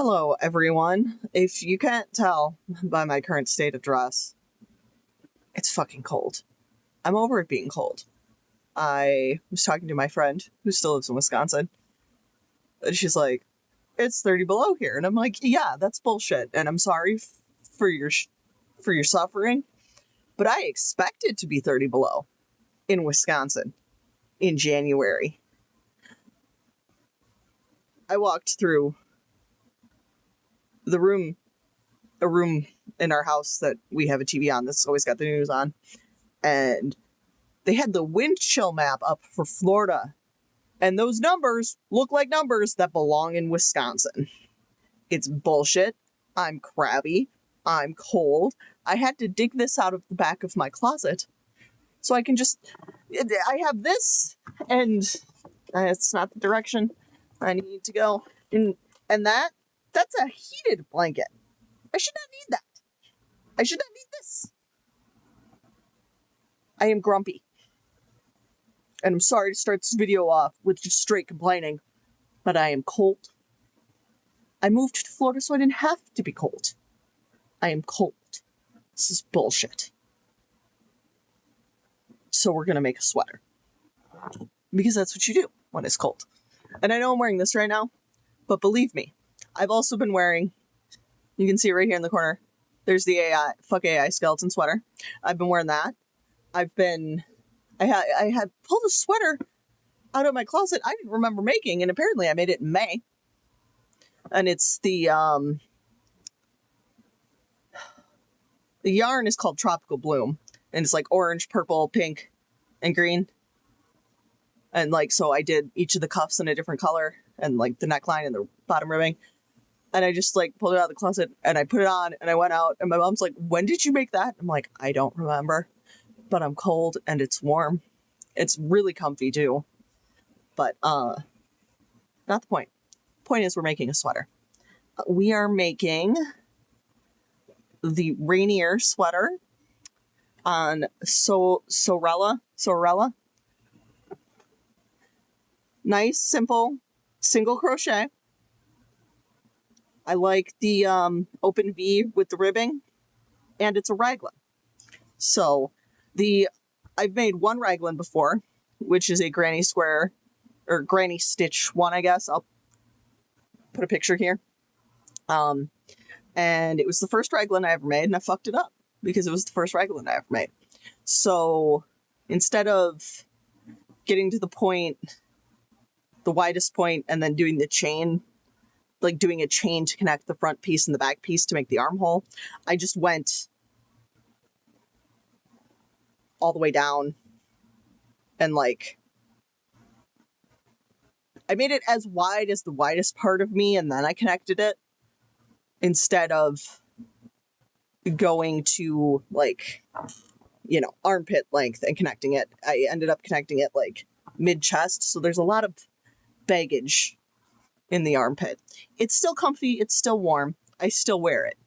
Hello, everyone. If you can't tell by my current state of dress, it's fucking cold. I'm over it being cold. I was talking to my friend who still lives in Wisconsin, and she's like, "It's 30 below here," and I'm like, "Yeah, that's bullshit." And I'm sorry for your suffering, but I expect it to be 30 below in Wisconsin in January. I walked through a room in our house that we have a TV on that's always got the news on, and they had the wind chill map up for Florida, and those numbers look like numbers that belong in Wisconsin. It's bullshit. I'm crabby. I'm cold. I had to dig this out of the back of my closet so I can I have this, and it's not the direction I need to go. And that's a heated blanket. I should not need that. I should not need this. I am grumpy. And I'm sorry to start this video off with just straight complaining, but I am cold. I moved to Florida so I didn't have to be cold. I am cold. This is bullshit. So we're gonna make a sweater. Because that's what you do when it's cold. And I know I'm wearing this right now, but believe me, I've also been wearing, you can see it right here in the corner, there's the fuck AI skeleton sweater. I've been wearing that. I had pulled a sweater out of my closet I didn't remember making, and apparently I made it in May. And it's the yarn is called Tropical Bloom, and it's like orange, purple, pink, and green. And like, so I did each of the cuffs in a different color, and like the neckline and the bottom ribbing. And I just like pulled it out of the closet and I put it on and I went out, and my mom's like, "When did you make that?" I'm like, "I don't remember, but I'm cold and it's warm." It's really comfy too. But not the point. Point is, we're making a sweater. We are making the Rainier sweater on Sorella. Nice, simple, single crochet. I like the open V with the ribbing, and it's a raglan. So I've made one raglan before, which is a granny square or granny stitch one, I guess. I'll put a picture here. And it was the first raglan I ever made, and I fucked it up because it was the first raglan I ever made. So instead of getting to the point, the widest point, and then doing the chain, like doing a chain to connect the front piece and the back piece to make the armhole, I just went all the way down and like I made it as wide as the widest part of me, and then I connected it instead of going to like, armpit length and connecting it. I ended up connecting it like mid-chest, so there's a lot of baggage in the armpit. It's still comfy, it's still warm, I still wear it.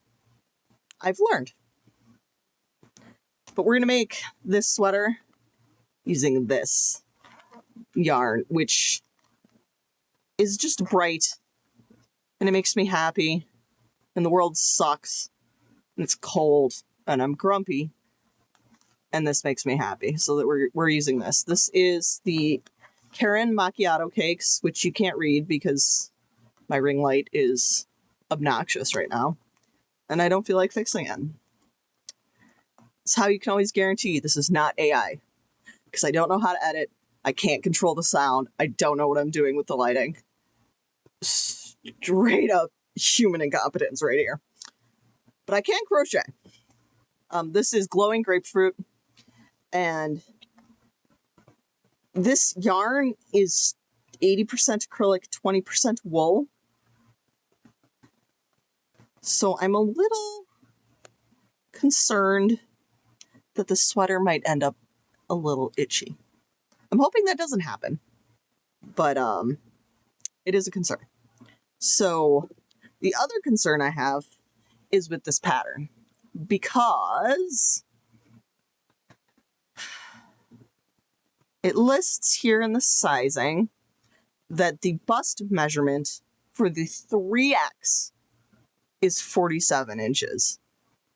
I've learned. But we're gonna make this sweater using this yarn, which is just bright, and it makes me happy, and the world sucks, and it's cold, and I'm grumpy, and this makes me happy, so that we're using this. This is the Caron Macchiato cakes, which you can't read because my ring light is obnoxious right now, and I don't feel like fixing it. It's how you can always guarantee this is not AI, because I don't know how to edit, I can't control the sound, I don't know what I'm doing with the lighting. Straight up human incompetence right here. But I can crochet. This is glowing grapefruit, and this yarn is 80% acrylic, 20% wool. So I'm a little concerned that the sweater might end up a little itchy. I'm hoping that doesn't happen, but it is a concern. So the other concern I have is with this pattern, because it lists here in the sizing that the bust measurement for the 3X is 47 inches.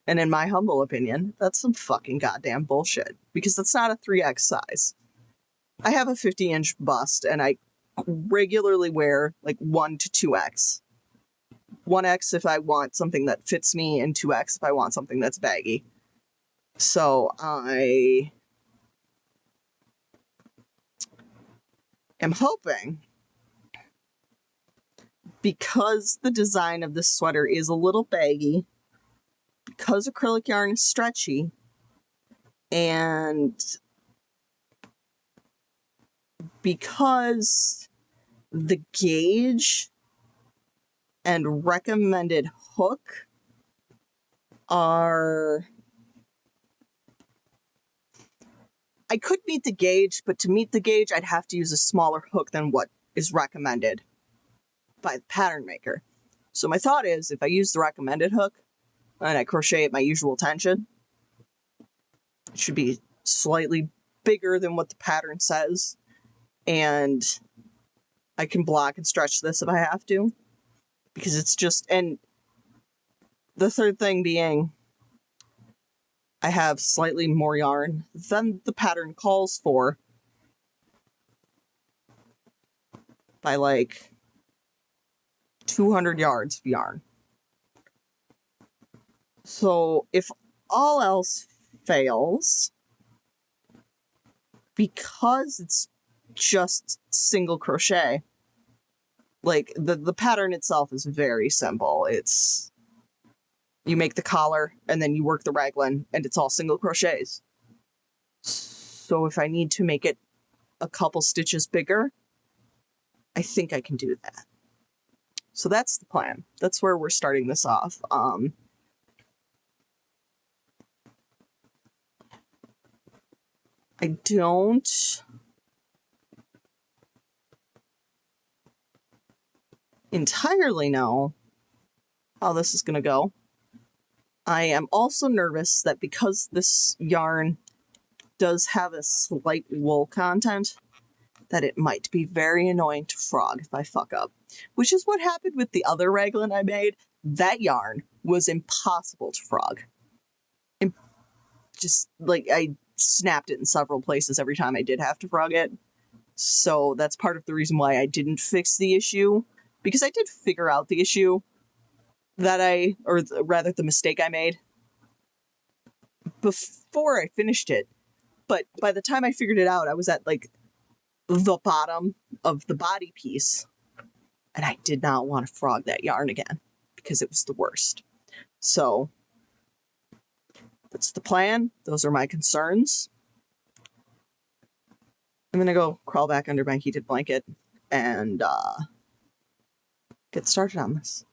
And in my humble opinion, that's some fucking goddamn bullshit, because that's not a 3X size. I have a 50-inch bust, and I regularly wear like 1 to 2X. 1X if I want something that fits me, and 2X if I want something that's baggy. So I am hoping, because the design of this sweater is a little baggy, because acrylic yarn is stretchy, and because the gauge and recommended hook are... I could meet the gauge, but to meet the gauge, I'd have to use a smaller hook than what is recommended by the pattern maker. So my thought is, if I use the recommended hook and I crochet at my usual tension, it should be slightly bigger than what the pattern says, and I can block and stretch this if I have to, because it's just... And the third thing being, I have slightly more yarn than the pattern calls for by like 200 yards of yarn. So if all else fails, because it's just single crochet, like the pattern itself is very simple. It's, you make the collar and then you work the raglan, and it's all single crochets. So if I need to make it a couple stitches bigger, I think I can do that. So that's the plan. That's where we're starting this off. I don't entirely know how this is going to go. I am also nervous that because this yarn does have a slight wool content, that it might be very annoying to frog if I fuck up. Which is what happened with the other raglan I made. That yarn was impossible to frog. Just, like, I snapped it in several places every time I did have to frog it. So that's part of the reason why I didn't fix the issue. Because I did figure out the issue that rather the mistake I made before I finished it. But by the time I figured it out, I was at, like, the bottom of the body piece. And I did not want to frog that yarn again, because it was the worst. So that's the plan. Those are my concerns. I'm gonna go crawl back under my heated blanket and get started on this.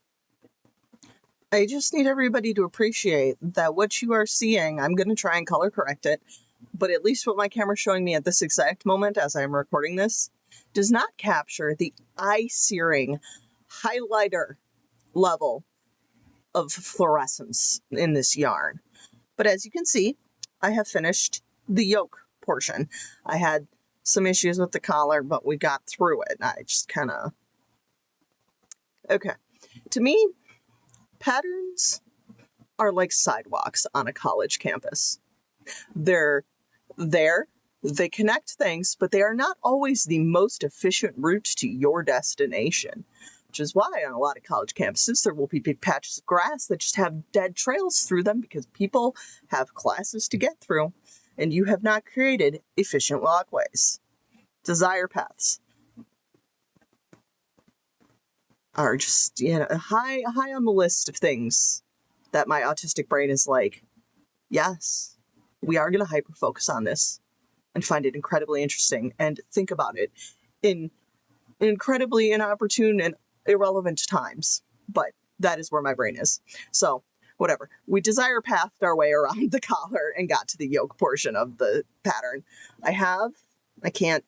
I just need everybody to appreciate that what you are seeing, I'm going to try and color correct it, but at least what my camera's showing me at this exact moment as I'm recording this does not capture the eye-searing highlighter level of fluorescence in this yarn. But as you can see, I have finished the yoke portion. I had some issues with the collar, but we got through it. I just kind of... Okay. To me, patterns are like sidewalks on a college campus. They're there, they connect things, but they are not always the most efficient route to your destination. Which is why on a lot of college campuses there will be big patches of grass that just have dead trails through them, because people have classes to get through, and you have not created efficient walkways. Desire paths are just, high on the list of things that my autistic brain is like, yes, we are going to hyper-focus on this and find it incredibly interesting and think about it in incredibly inopportune and irrelevant times. But that is where my brain is. So, whatever. We desire pathed our way around the collar and got to the yoke portion of the pattern. I can't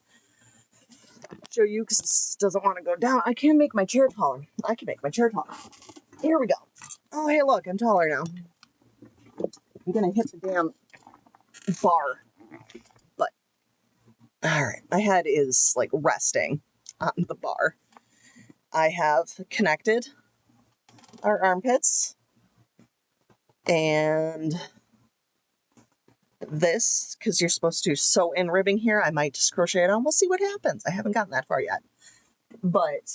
show you because this doesn't want to go down. I can make my chair taller. Here we go. Oh, hey, look, I'm taller now. I'm gonna hit the damn bar. But, alright, my head is, like, resting on the bar. I have connected our armpits And this, because you're supposed to sew in ribbing here, I might just crochet it on. We'll see what happens. I haven't gotten that far yet. But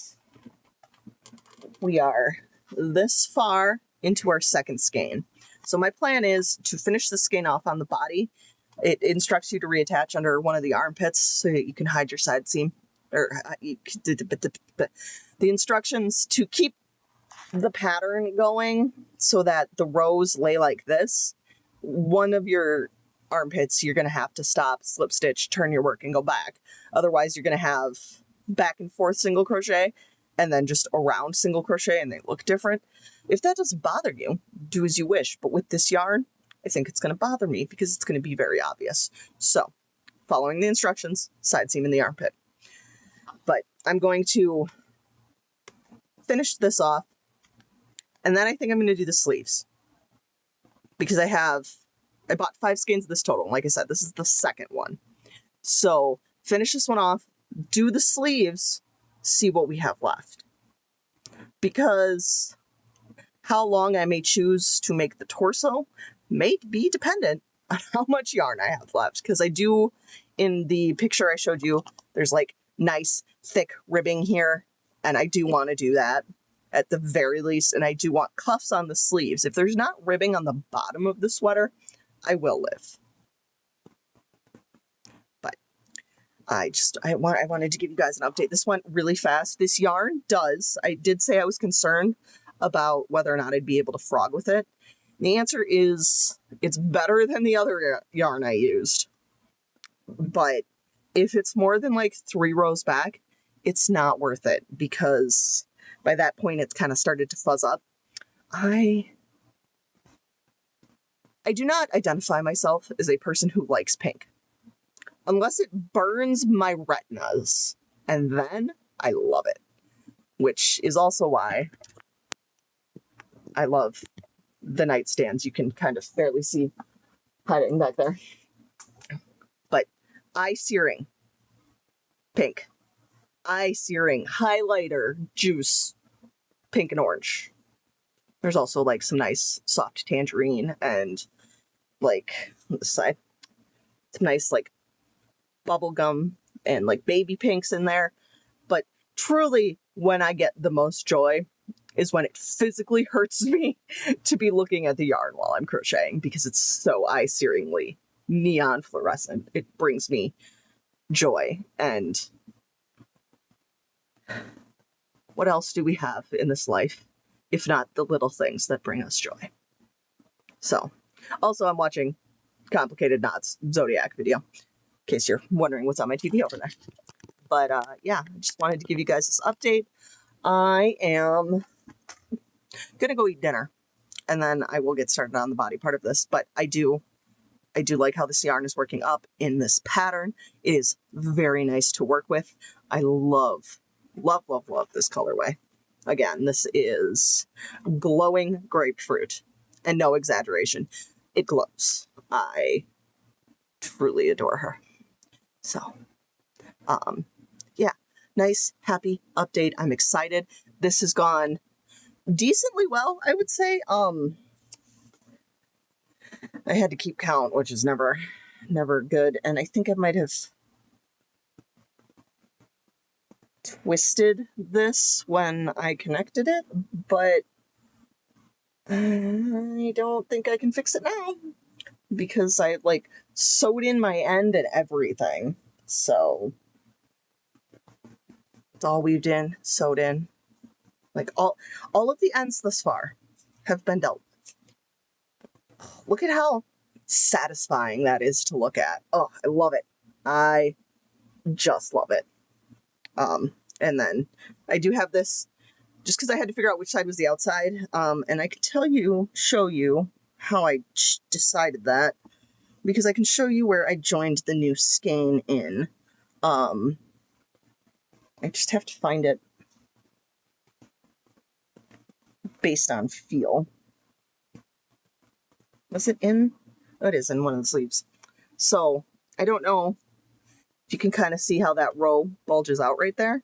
we are this far into our second skein. So my plan is to finish the skein off on the body. It instructs you to reattach under one of the armpits so that you can hide your side seam. Or the instructions to keep the pattern going so that the rows lay like this. One of your armpits, you're going to have to stop, slip stitch, turn your work, and go back. Otherwise, you're going to have back and forth single crochet and then just around single crochet, and they look different. If that doesn't bother you, do as you wish. But with this yarn, I think it's going to bother me because it's going to be very obvious. So, following the instructions, side seam in the armpit. But I'm going to finish this off, and then I think I'm going to do the sleeves. Because I bought 5 skeins of this total. Like I said, this is the second one. So, finish this one off, do the sleeves, see what we have left. Because how long I may choose to make the torso may be dependent on how much yarn I have left. Because I do, in the picture I showed you, there's like nice thick ribbing here, and I do want to do that at the very least, and I do want cuffs on the sleeves. If there's not ribbing on the bottom of the sweater, I will live. But I wanted to give you guys an update. This went really fast. This yarn I did say I was concerned about whether or not I'd be able to frog with it. The answer is it's better than the other yarn I used. But if it's more than like 3 rows back, it's not worth it because by that point it's kind of started to fuzz up. I do not identify myself as a person who likes pink. Unless it burns my retinas. And then I love it. Which is also why I love the nightstands. You can kind of barely see hiding back there. But eye searing, pink. Eye searing, highlighter, juice, pink and orange. There's also like some nice soft tangerine and like on this side, some nice like bubblegum and like baby pinks in there. But truly, when I get the most joy is when it physically hurts me to be looking at the yarn while I'm crocheting because it's so eye-searingly neon fluorescent. It brings me joy. And what else do we have in this life if not the little things that bring us joy? So, also I'm watching Complicated Knots Zodiac video, in case you're wondering what's on my TV over there. But yeah, I just wanted to give you guys this update. I am gonna go eat dinner, and then I will get started on the body part of this. But I do like how this yarn is working up in this pattern. It is very nice to work with. I love, love, love, love this colorway. Again, this is glowing grapefruit, and no exaggeration, it glows. I truly adore her. So, yeah, nice, happy update. I'm excited. This has gone decently well, I would say. I had to keep count, which is never good, and I think I might have twisted this when I connected it, but I don't think I can fix it now because I like sewed in my end and everything. So it's all weaved in, sewed in. Like all of the ends thus far have been dealt with. Look at how satisfying that is to look at. Oh, I love it. I just love it. And then I do have this just because I had to figure out which side was the outside. And I could show you how I decided that because I can show you where I joined the new skein in. I just have to find it based on feel. Was it in? Oh, it is in one of the sleeves. So I don't know if you can kind of see how that row bulges out right there.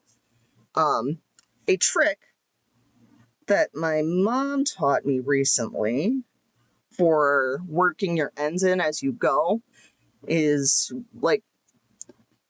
A trick that my mom taught me recently for working your ends in as you go is like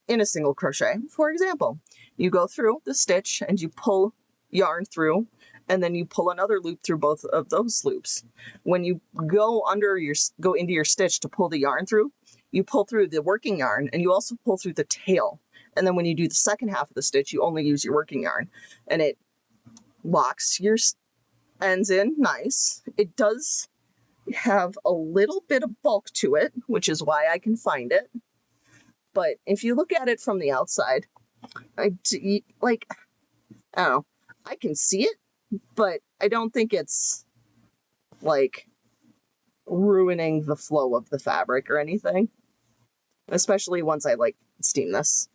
in a single crochet. For example, you go through the stitch and you pull yarn through, and then you pull another loop through both of those loops. When you go into your stitch to pull the yarn through, you pull through the working yarn, and you also pull through the tail. And then when you do the second half of the stitch, you only use your working yarn, and it locks your ends in nice. It does have a little bit of bulk to it, which is why I can find it. But if you look at it from the outside, I don't know, I can see it, but I don't think it's like ruining the flow of the fabric or anything, especially once I like steam this.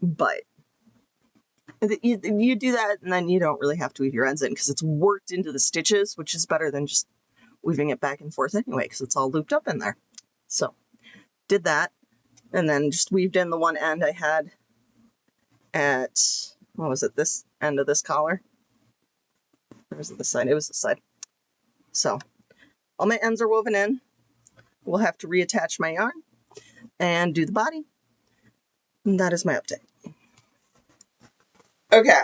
But you do that, and then you don't really have to weave your ends in because it's worked into the stitches, which is better than just weaving it back and forth anyway, because it's all looped up in there. So did that, and then just weaved in the one end I had at, what was it, this end of this collar? Or was it this side? It was this side. So all my ends are woven in. We'll have to reattach my yarn and do the body. And that is my update. Okay,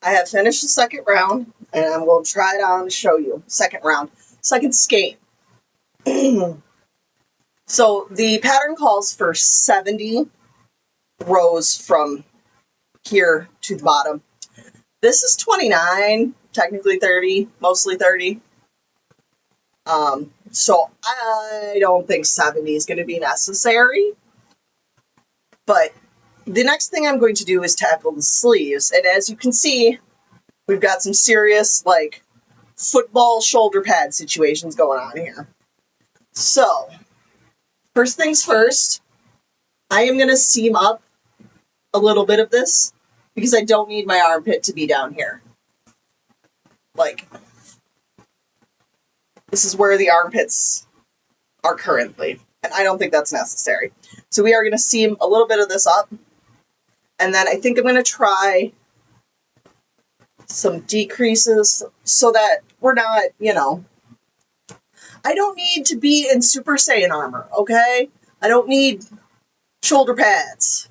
I have finished the second round, and I'm going to try it on to show you. Second round, second skein. So the pattern calls for 70 rows from here to the bottom. This is 29, technically 30, mostly 30. So I don't think 70 is going to be necessary. But the next thing I'm going to do is tackle the sleeves. And as you can see, we've got some serious, like, football shoulder pad situations going on here. So, first things first, I am going to seam up a little bit of this because I don't need my armpit to be down here. Like, this is where the armpits are currently, and I don't think that's necessary. So we are going to seam a little bit of this up. And then I think I'm going to try some decreases so that we're not, I don't need to be in Super Saiyan armor, okay? I don't need shoulder pads.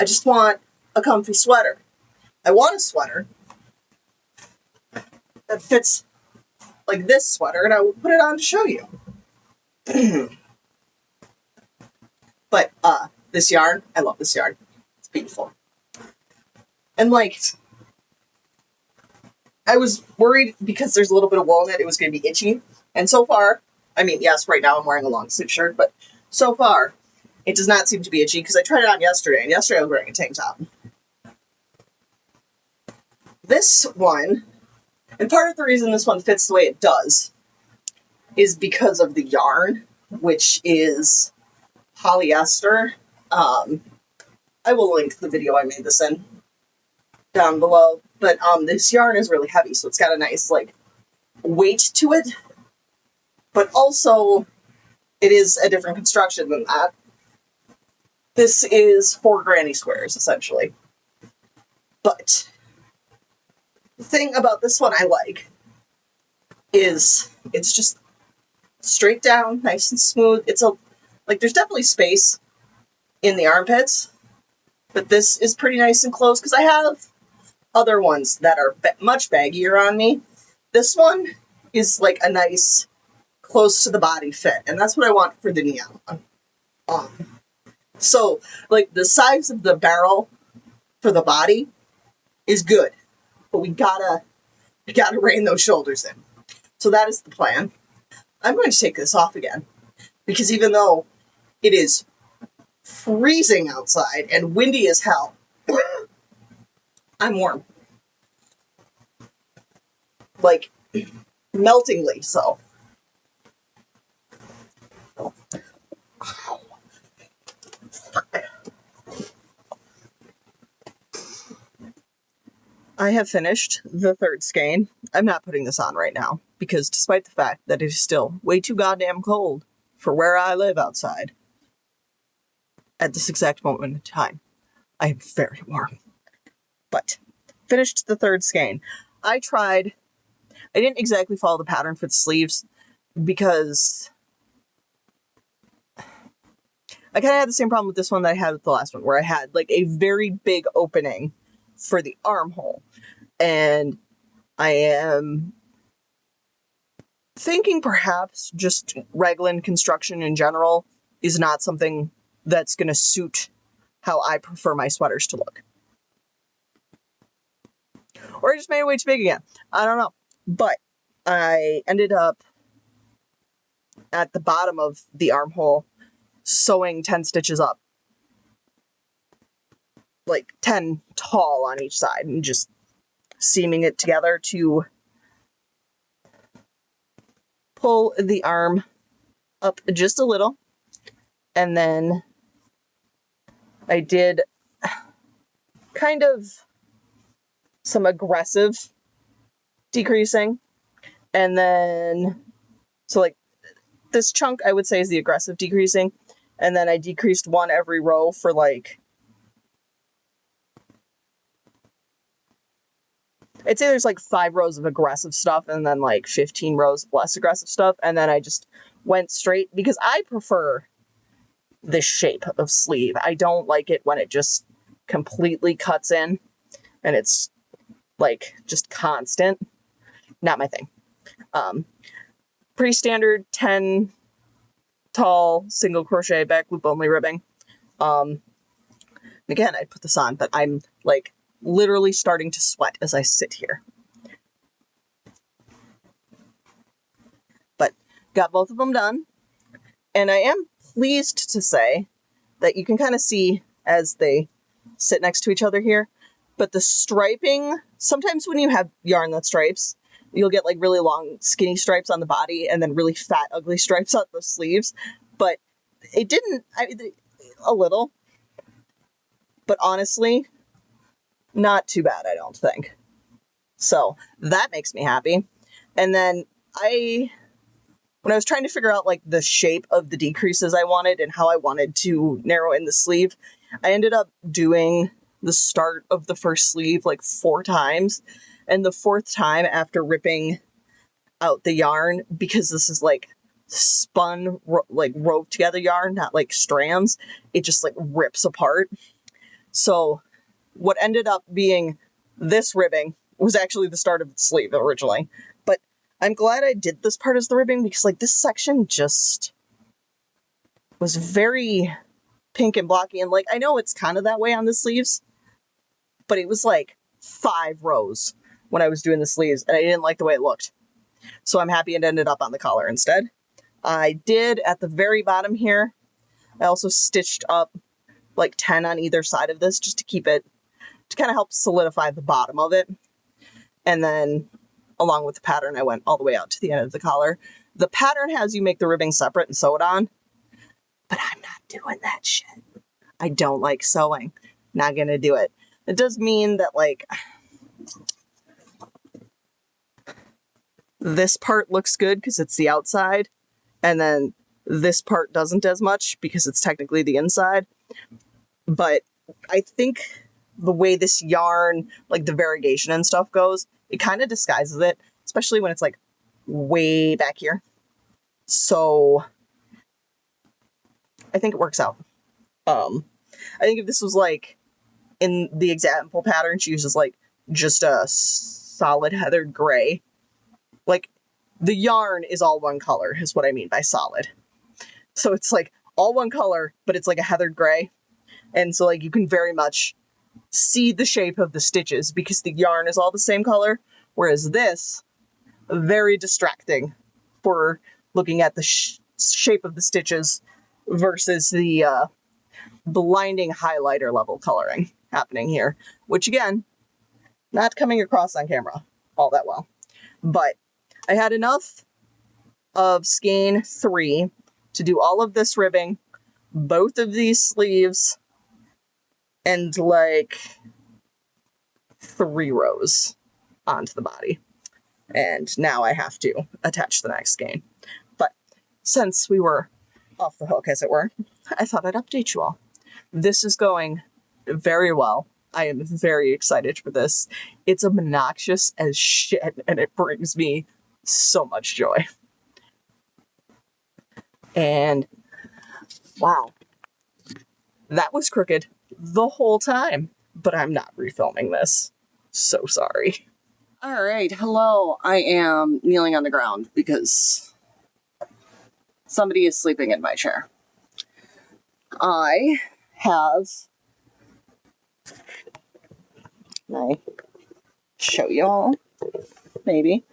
I just want a comfy sweater. I want a sweater that fits like this sweater, and I will put it on to show you. But this yarn, I love this yarn. It's beautiful. And like, I was worried because there's a little bit of wool in it, it was going to be itchy. And so far, I mean, yes, right now I'm wearing a long sleeve shirt, but so far, it does not seem to be itchy because I tried it on yesterday, and yesterday I was wearing a tank top. This one, and part of the reason this one fits the way it does, is because of the yarn, which is polyester. I will link the video I made this in down below, but this yarn is really heavy, so it's got a nice like weight to it, but also it is a different construction than that. This is 4 granny squares essentially, but the thing about this one I like is it's just straight down, nice and smooth. It's there's definitely space in the armpits, but this is pretty nice and close because I have other ones that are much baggier on me. This one is like a nice close to the body fit, and that's what I want for the neon one. So like the size of the barrel for the body is good, but we gotta rein those shoulders in. So that is the plan. I'm going to take this off again because even though it is freezing outside and windy as hell, I'm warm. Like, meltingly so. I have finished the third skein. I'm not putting this on right now because despite the fact that it is still way too goddamn cold for where I live outside, at this exact moment in time, I am very warm. But finished the third skein. I tried I didn't exactly follow the pattern for the sleeves because I kind of had the same problem with this one that I had with the last one, where I had like a very big opening for the armhole. And I am thinking perhaps just raglan construction in general is not something that's going to suit how I prefer my sweaters to look. Or I just made it way too big again. I don't know. But I ended up at the bottom of the armhole sewing 10 stitches up. Like 10 tall on each side, and just seaming it together to pull the arm up just a little. And then I did kind of some aggressive decreasing. And then, so like this chunk I would say is the aggressive decreasing. And then I decreased one every row for like, I'd say there's like 5 rows of aggressive stuff and then like 15 rows of less aggressive stuff. And then I just went straight because I prefer this shape of sleeve. I don't like it when it just completely cuts in and it's like just constant. Not my thing. Pretty standard 10 tall single crochet back loop only ribbing. Again, I put this on, but I'm like literally starting to sweat as I sit here. But got both of them done. And I am pleased to say that you can kind of see as they sit next to each other here. But the striping, sometimes when you have yarn that stripes, you'll get like really long skinny stripes on the body and then really fat ugly stripes on the sleeves. But it didn't, a little. But honestly, not too bad, I don't think. So that makes me happy. And then when I was trying to figure out like the shape of the decreases I wanted and how I wanted to narrow in the sleeve, I ended up doing the start of the first sleeve like 4 times. And the 4th time after ripping out the yarn, because this is like spun, like roped together yarn, not like strands, it just like rips apart. So what ended up being this ribbing was actually the start of the sleeve originally. But I'm glad I did this part as the ribbing because like this section just was very pink and blocky. And like, I know it's kind of that way on the sleeves, but it was like 5 rows when I was doing the sleeves and I didn't like the way it looked. So I'm happy it ended up on the collar instead. I did at the very bottom here, I also stitched up like 10 on either side of this just to keep it, to kind of help solidify the bottom of it. And then along with the pattern, I went all the way out to the end of the collar. The pattern has you make the ribbing separate and sew it on, but I'm not doing that shit. I don't like sewing. Not gonna do it. It does mean that like this part looks good because it's the outside, and then this part doesn't as much because it's technically the inside. But I think the way this yarn, like the variegation and stuff goes, it kind of disguises it, especially when it's like way back here. So I think it works out. I think if this was like in the example pattern, she uses like just a solid heathered gray. Like the yarn is all one color is what I mean by solid. So it's like all one color, but it's like a heathered gray. And so like you can very much see the shape of the stitches because the yarn is all the same color. Whereas this, very distracting for looking at the shape of the stitches versus the blinding highlighter level coloring happening here. Which again, not coming across on camera all that well. But I had enough of skein 3 to do all of this ribbing, both of these sleeves, and like 3 rows onto the body. And now I have to attach the next skein. But since we were off the hook, as it were, I thought I'd update you all. This is going very well. I am very excited for this. It's obnoxious as shit, and it brings me so much joy. And wow, that was crooked the whole time, but I'm not refilming this. So sorry. All right, hello. I am kneeling on the ground because somebody is sleeping in my chair. I have, can I show you all? Maybe.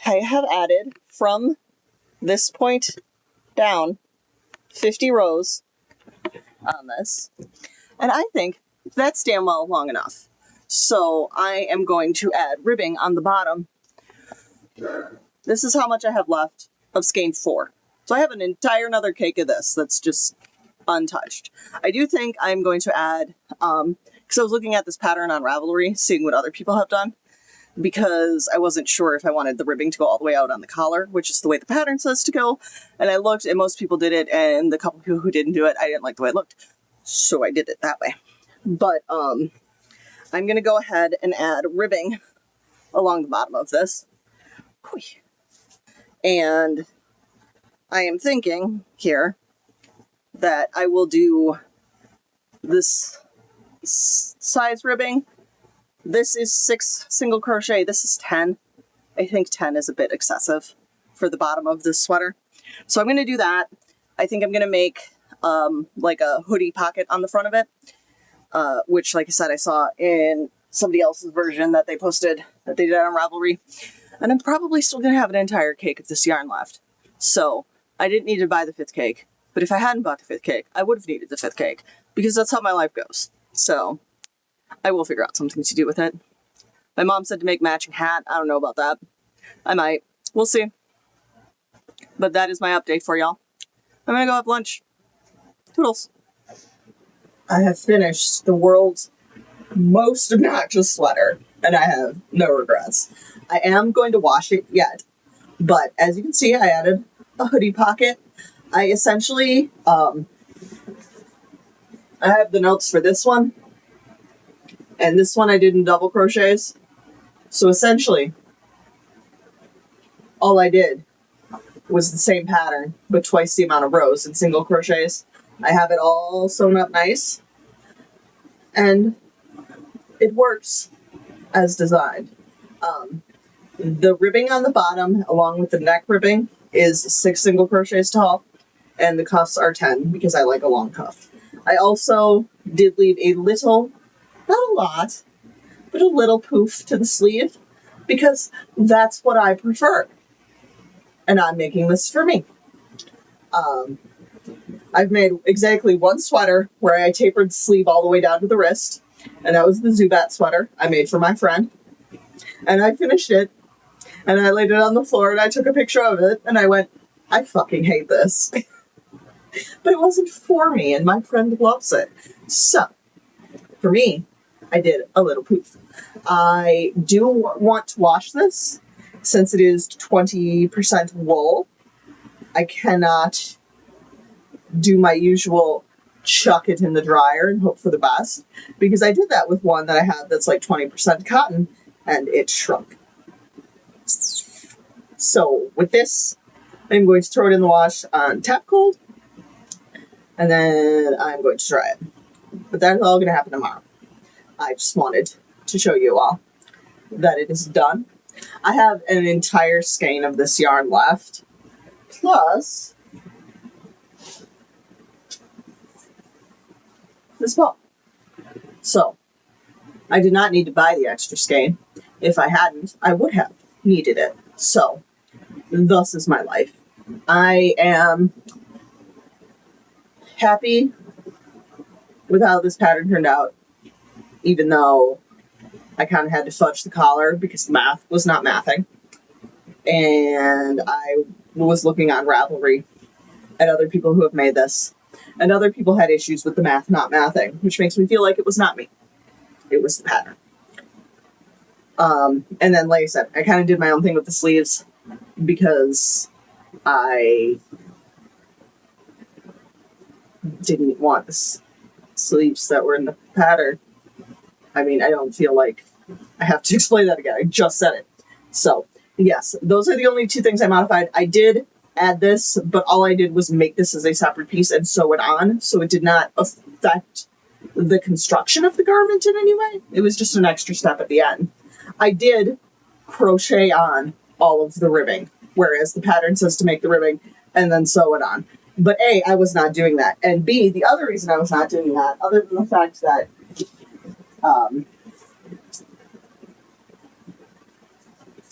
I have added from this point down 50 rows on this, and I think that's damn well long enough. So I am going to add ribbing on the bottom. This is how much I have left of skein 4. So I have an entire another cake of this that's just untouched. I do think I'm going to add, because I was looking at this pattern on Ravelry, seeing what other people have done, because I wasn't sure if I wanted the ribbing to go all the way out on the collar, which is the way the pattern says to go. And I looked, and most people did it, and the couple people who didn't do it, I didn't like the way it looked. So I did it that way. But I'm going to go ahead and add ribbing along the bottom of this. And I am thinking here that I will do this size ribbing. This is 6 single crochet. This is 10. I think 10 is a bit excessive for the bottom of this sweater. So I'm going to do that. I think I'm going to make like a hoodie pocket on the front of it, which, like I said, I saw in somebody else's version that they posted that they did on Ravelry. And I'm probably still going to have an entire cake of this yarn left. So I didn't need to buy the 5th cake. But if I hadn't bought the 5th cake, I would have needed the 5th cake, because that's how my life goes. So I will figure out something to do with it. My mom said to make matching hat. I don't know about that. I might. We'll see. But that is my update for y'all. I'm going to go have lunch. Toodles. I have finished the world's most obnoxious sweater, and I have no regrets. I am going to wash it yet, but as you can see, I added a hoodie pocket. I essentially, I have the notes for this one, and this one I did in double crochets. So essentially, all I did was the same pattern, but twice the amount of rows in single crochets. I have it all sewn up nice, and it works as designed. The ribbing on the bottom, along with the neck ribbing, is 6 single crochets tall, and the cuffs are 10 because I like a long cuff. I also did leave a little, not a lot, but a little poof to the sleeve because that's what I prefer. And I'm making this for me. I've made exactly one sweater where I tapered the sleeve all the way down to the wrist, and that was the Zubat sweater I made for my friend. And I finished it, and I laid it on the floor, and I took a picture of it, and I went, I fucking hate this. But it wasn't for me, and my friend loves it. So, for me, I did a little poof. I do want to wash this, since it is 20% wool. I cannot do my usual chuck it in the dryer and hope for the best, because I did that with one that I had that's like 20% cotton, and it shrunk. So with this, I'm going to throw it in the wash on tap cold, and then I'm going to dry it. But that's all going to happen tomorrow. I just wanted to show you all that it is done. I have an entire skein of this yarn left, plus this ball. So I did not need to buy the extra skein. If I hadn't, I would have needed it. So thus is my life. I am happy with how this pattern turned out, even though I kind of had to fudge the collar because the math was not mathing. And I was looking on Ravelry at other people who have made this, and other people had issues with the math not mathing, which makes me feel like it was not me. It was the pattern. And then, like I said, I kind of did my own thing with the sleeves because I didn't want the sleeves that were in the pattern I mean, I don't feel like I have to explain that again. I just said it. So, yes, those are the only two things I modified. I did add this, but all I did was make this as a separate piece and sew it on, so it did not affect the construction of the garment in any way. It was just an extra step at the end. I did crochet on all of the ribbing, whereas the pattern says to make the ribbing and then sew it on. But A, I was not doing that. And B, the other reason I was not doing that, other than the fact that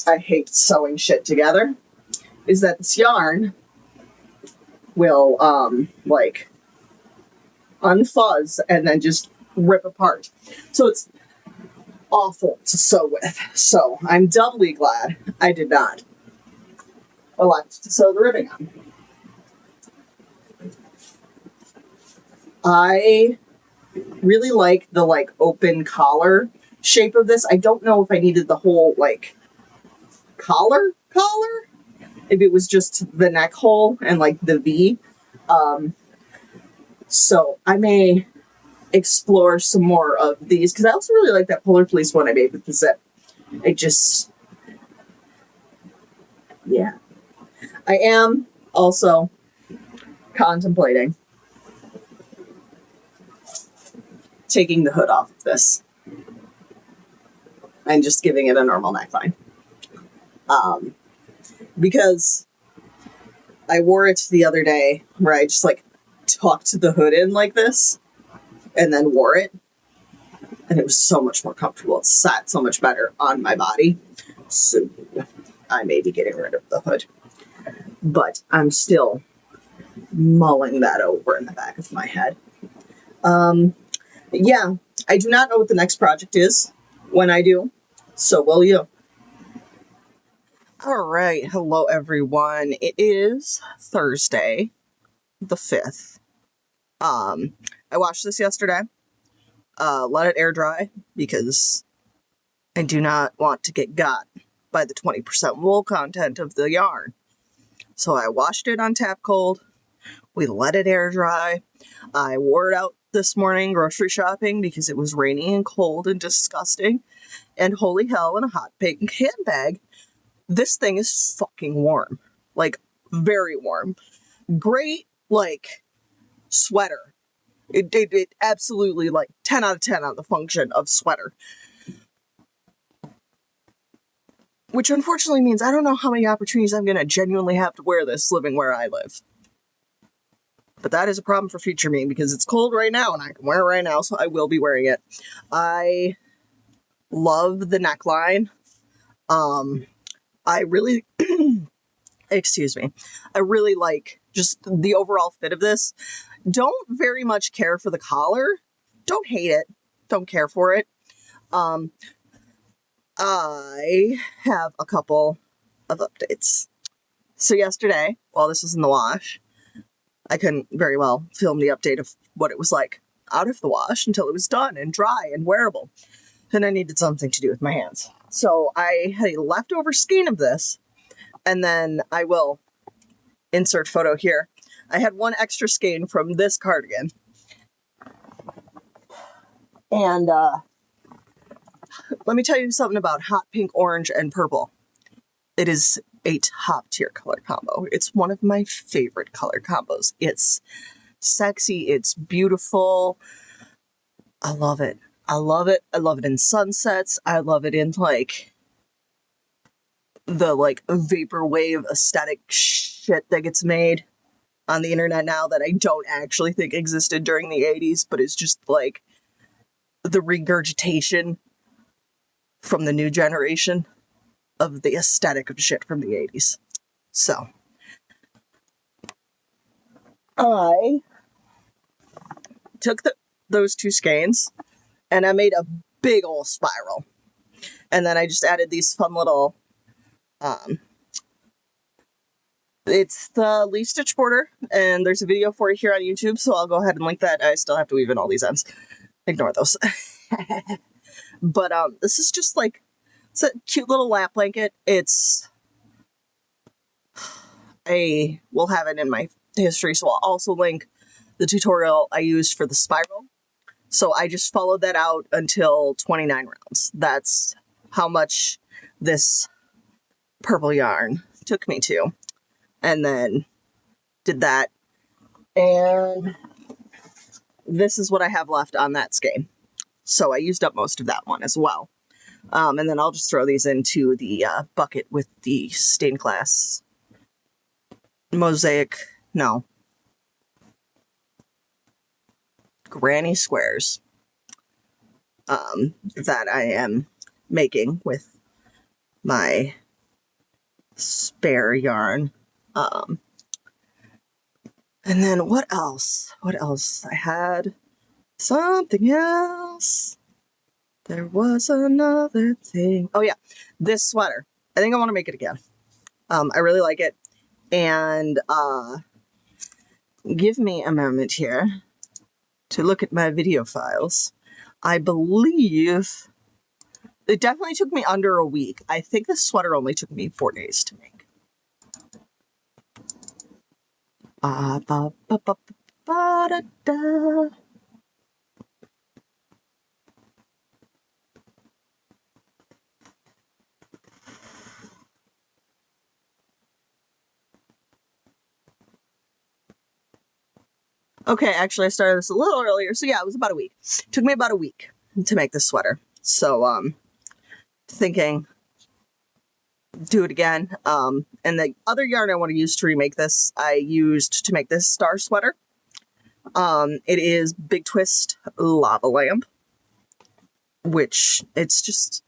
I hate sewing shit together, is that this yarn will, like, unfuzz and then just rip apart. So it's awful to sew with. So I'm doubly glad I did not elect to sew the ribbing on. I really like the, like, open collar shape of this. I don't know if I needed the whole, like, collar, if it was just the neck hole and, like, the V. So I may explore some more of these, because I also really like that polar fleece one I made with the zip. I just, yeah. I am also contemplating taking the hood off of this and just giving it a normal neckline. Because I wore it the other day where I just, like, tucked the hood in like this and then wore it, and it was so much more comfortable. It sat so much better on my body. So I may be getting rid of the hood, but I'm still mulling that over in the back of my head. Yeah, I do not know what the next project is. When I do, so will you. All right, hello everyone. It is Thursday, the 5th. I watched this yesterday. Let it air dry because I do not want to get got by the 20% wool content of the yarn. So I washed it on tap cold. We let it air dry. I wore it out this morning grocery shopping because it was rainy and cold and disgusting. And holy hell, in a hot pink handbag, this thing is fucking warm. Like, very warm. Great, like, sweater. It absolutely, like, 10 out of 10 on the function of sweater. Which unfortunately means I don't know how many opportunities I'm going to genuinely have to wear this living where I live. But that is a problem for future me because it's cold right now and I can wear it right now, so I will be wearing it. I love the neckline. I really, excuse me, I really like just the overall fit of this. Don't very much care for the collar. Don't hate it. Don't care for it. I have a couple of updates. So yesterday, while this was in the wash, I couldn't very well film the update of what it was like out of the wash until it was done and dry and wearable. And I needed something to do with my hands. So I had a leftover skein of this, and then I will insert photo here. I had one extra skein from this cardigan. And let me tell you something about hot pink, orange, and purple. It is a top tier color combo. It's one of my favorite color combos. It's sexy. It's beautiful. I love it. I love it. I love it in sunsets. I love it in, like, the, like, vaporwave aesthetic shit that gets made on the internet now that I don't actually think existed during the 80s, but it's just, like, the regurgitation from the new generation of the aesthetic of shit from the 80s. So, I took those two skeins and I made a big old spiral. And then I just added these fun little, it's the leaf stitch border, and there's a video for it here on YouTube, so I'll go ahead and link that. I still have to weave in all these ends. Ignore those. But, this is just, like, it's a cute little lap blanket. We'll have it in my history, so I'll also link the tutorial I used for the spiral So I just followed that out until 29 rounds. That's how much this purple yarn took me to. And then did that. And this is what I have left on that skein. So I used up most of that one as well. And then I'll just throw these into the bucket with the stained glass mosaic, no, granny squares that I am making with my spare yarn. And then what else? What else? I had something else. There was another thing. Oh yeah, this sweater. I think I want to make it again. I really like it. And give me a moment here to look at my video files. I believe it definitely took me under a week. I think this sweater only took me 4 days to make. Ba, ba, ba, ba, ba, da, da. Okay, actually I started this a little earlier, so yeah, it was about a week. It took me about a week to make this sweater. So, thinking, do it again. And the other yarn I want to use to remake this, I used to make this star sweater. It is Big Twist Lava Lamp, which it's just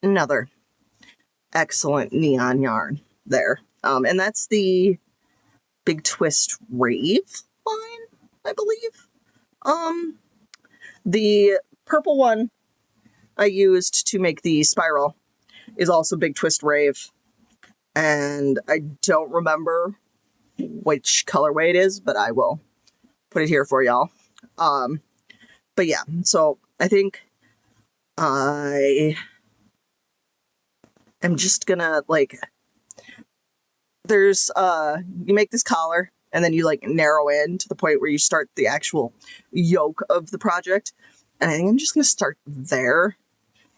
another excellent neon yarn there. And that's the Big Twist Rave line, I believe. The purple one I used to make the spiral is also Big Twist Rave. And I don't remember which colorway it is, but I will put it here for y'all. But yeah, so I think I am just gonna, like, there's, you make this collar, and then you, like, narrow in to the point where you start the actual yoke of the project. And I think I'm just gonna start there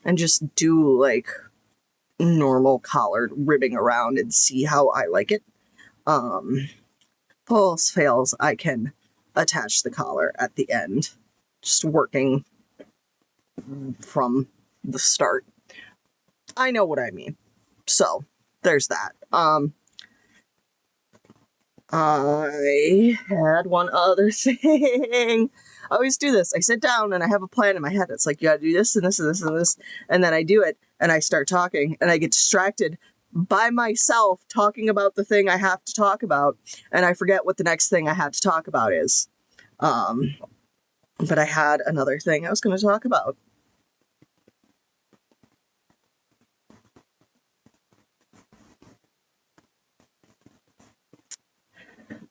and just do, like, normal collared ribbing around and see how I like it. False fails, I can attach the collar at the end, just working from the start. I know what I mean. So there's that. I had one other thing. I always do this. I sit down and I have a plan in my head. It's like, you gotta do this and this and this and this. And then I do it and I start talking and I get distracted by myself talking about the thing I have to talk about. And I forget what the next thing I have to talk about is. But I had another thing I was going to talk about.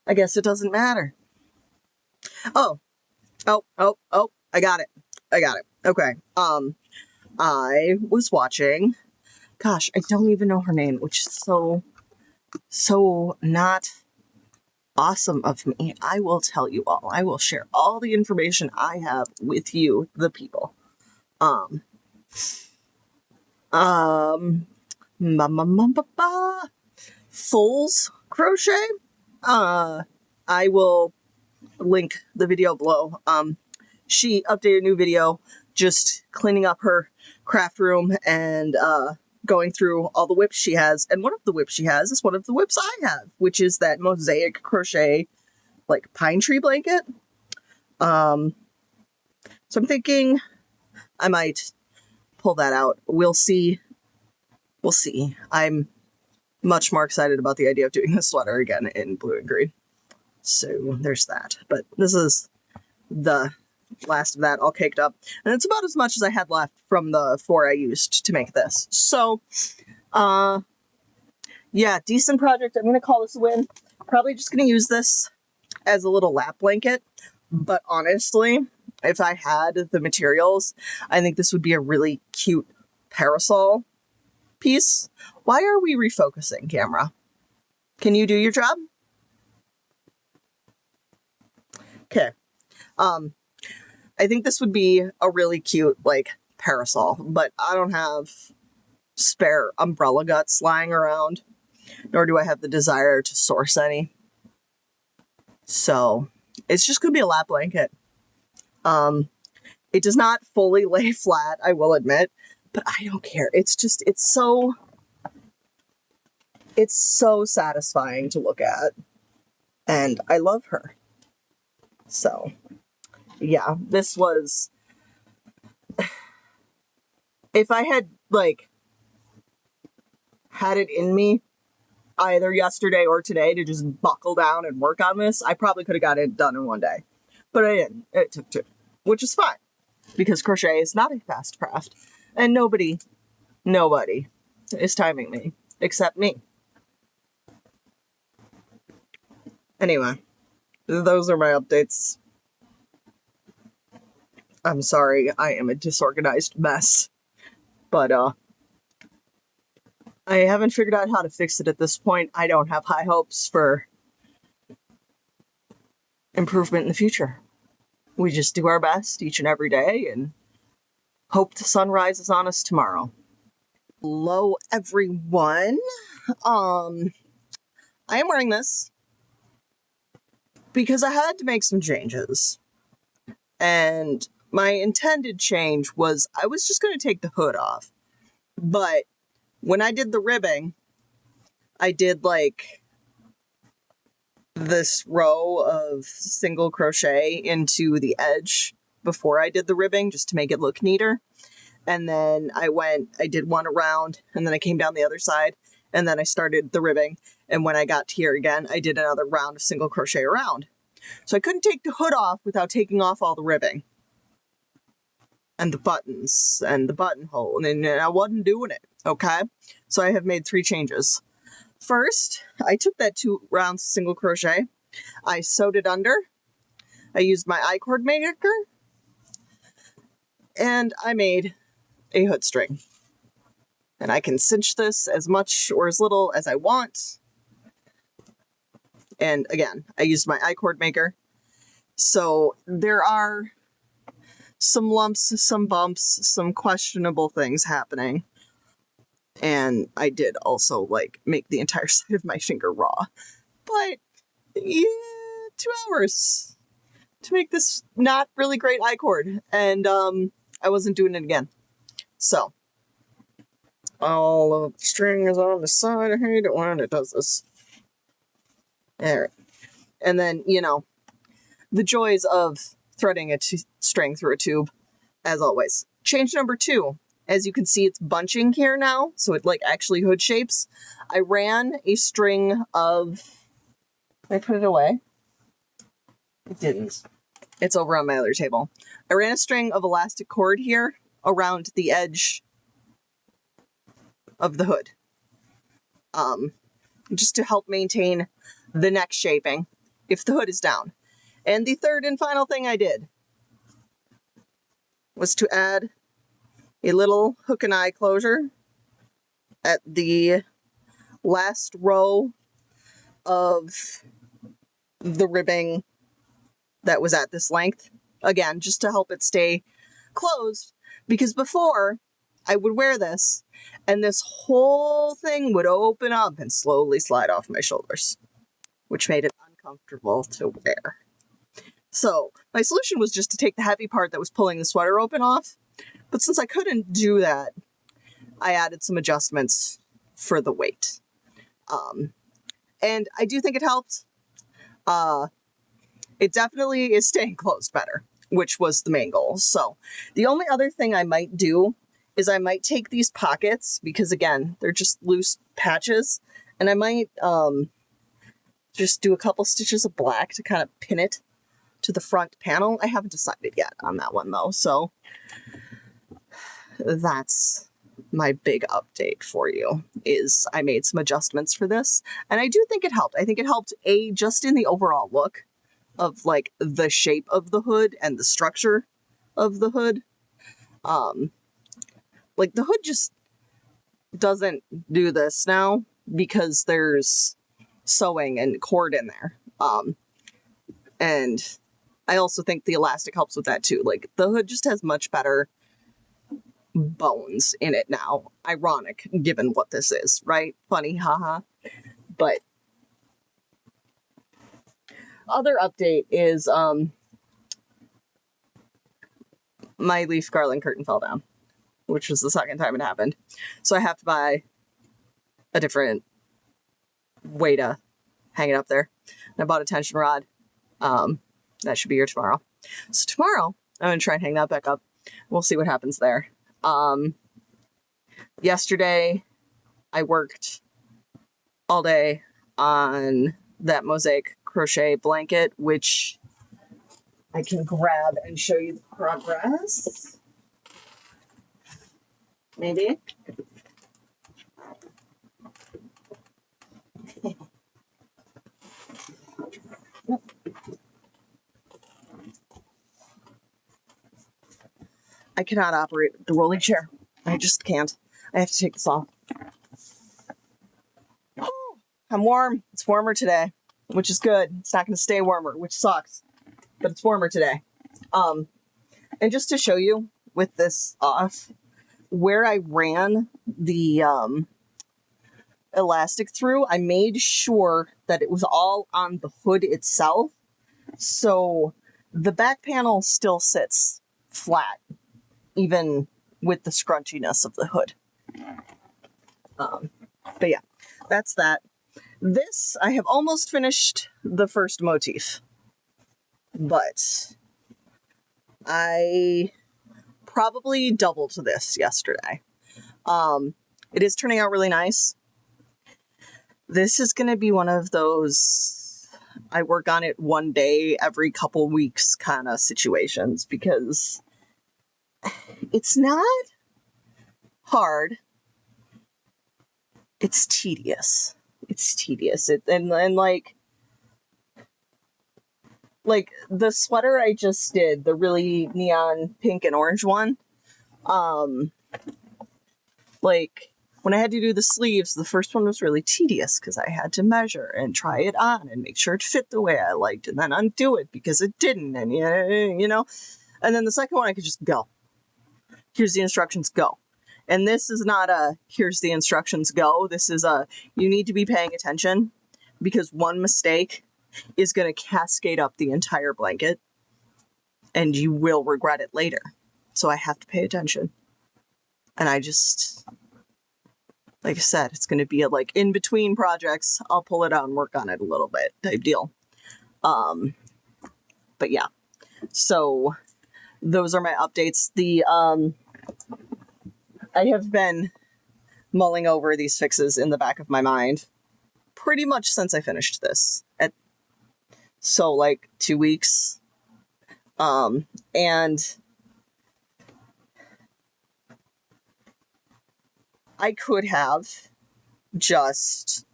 I guess it doesn't matter. Oh, I got it. Okay. I was watching, gosh, I don't even know her name, which is so not awesome of me. I will tell you all. I will share all the information I have with you, the people. Foals Crochet. I will link the video below. She updated a new video just cleaning up her craft room and going through all the whips she has. And one of the whips she has is one of the whips I have, which is that mosaic crochet, like, pine tree blanket. So I'm thinking I might pull that out. We'll see. We'll see. I'm much more excited about the idea of doing this sweater again in blue and green. So there's that. But this is the last of that all caked up. And it's about as much as I had left from the 4 I used to make this. So, yeah, decent project. I'm going to call this a win. Probably just going to use this as a little lap blanket. But honestly, if I had the materials, I think this would be a really cute parasol piece. Why are we refocusing, camera? Can you do your job? Okay. I think this would be a really cute, like, parasol, but I don't have spare umbrella guts lying around, nor do I have the desire to source any. So it's just gonna be a lap blanket. It does not fully lay flat, I will admit, but I don't care. It's so satisfying to look at, and I love her. So yeah, this was, if I had like had it in me either yesterday or today to just buckle down and work on this, I probably could have got it done in one day, but I didn't. It took two, which is fine, because crochet is not a fast craft, and nobody is timing me except me. Anyway, those are my updates. I'm sorry, I am a disorganized mess, but I haven't figured out how to fix it at this point. I don't have high hopes for improvement in the future. We just do our best each and every day and hope the sun rises on us tomorrow. Hello, everyone. I am wearing this because I had to make some changes. And my intended change was I was just going to take the hood off. But when I did the ribbing, I did like this row of single crochet into the edge before I did the ribbing, just to make it look neater. And then I did one around, and then I came down the other side, and then I started the ribbing. And when I got here again, I did another round of single crochet around. So I couldn't take the hood off without taking off all the ribbing and the buttons and the buttonhole, and I wasn't doing it, okay? So I have made 3 changes. First, I took that 2 rounds of single crochet, I sewed it under, I used my I-cord maker, and I made a hood string. And I can cinch this as much or as little as I want. And again, I used my I-cord maker. So there are some lumps, some bumps, some questionable things happening. And I did also, like, make the entire side of my finger raw. But, yeah, 2 hours to make this not really great I-cord. And, I wasn't doing it again. So, all of the string is on the side. I hate it when it does this. Alright. And then, you know, the joys of threading a string through a tube, as always. Change number 2. As you can see, it's bunching here now, so it like actually hood shapes. I ran a string of... Did I put it away? It didn't. It's over on my other table. I ran a string of elastic cord here around the edge of the hood. Just to help maintain the neck shaping if the hood is down. And the third and final thing I did was to add a little hook and eye closure at the last row of the ribbing that was at this length. Again, just to help it stay closed, because before I would wear this and this whole thing would open up and slowly slide off my shoulders, which made it uncomfortable to wear. So my solution was just to take the heavy part that was pulling the sweater open off. But since I couldn't do that, I added some adjustments for the weight. And I do think it helped. It definitely is staying closed better, which was the main goal. So the only other thing I might do is I might take these pockets, because again, they're just loose patches, and I might just do a couple stitches of black to kind of pin it to the front panel. I haven't decided yet on that one though, so that's my big update for you, is I made some adjustments for this, and I do think it helped. I think it helped just in the overall look of like the shape of the hood and the structure of the hood. Like the hood just doesn't do this now because there's sewing and cord in there. And I also think the elastic helps with that too. Like, the hood just has much better bones in it now. Ironic, given what this is, right? Funny, haha. But other update is my leaf garland curtain fell down, which was the second time it happened. So I have to buy a different way to hang it up there. And I bought a tension rod. That should be here tomorrow. So tomorrow, I'm going to try and hang that back up. We'll see what happens there. Yesterday, I worked all day on that mosaic crochet blanket, which I can grab and show you the progress. Maybe. I cannot operate the rolling chair. I just can't. I have to take this off. Oh, I'm warm. It's warmer today, which is good. It's not going to stay warmer, which sucks, but it's warmer today. And just to show you with this off, where I ran the elastic through, I made sure that it was all on the hood itself. So the back panel still sits flat, even with the scrunchiness of the hood. But yeah, that's that. This, I have almost finished the first motif, but I probably doubled this yesterday. It is turning out really nice. This is going to be one of those, I work on it one day every couple weeks kind of situations, because it's not hard. It's tedious. It's tedious. And like the sweater I just did, the really neon pink and orange one, like when I had to do the sleeves, the first one was really tedious because I had to measure and try it on and make sure it fit the way I liked, and then undo it because it didn't, and you know. And then the second one, I could just go. Here's the instructions, go. And this is not a, here's the instructions, go. This is a, you need to be paying attention, because one mistake is going to cascade up the entire blanket, and you will regret it later. So I have to pay attention. And I just, like I said, it's going to be a, like, in between projects, I'll pull it out and work on it a little bit type deal. But yeah, so those are my updates. I have been mulling over these fixes in the back of my mind pretty much since I finished this. So like 2 weeks. And I could have just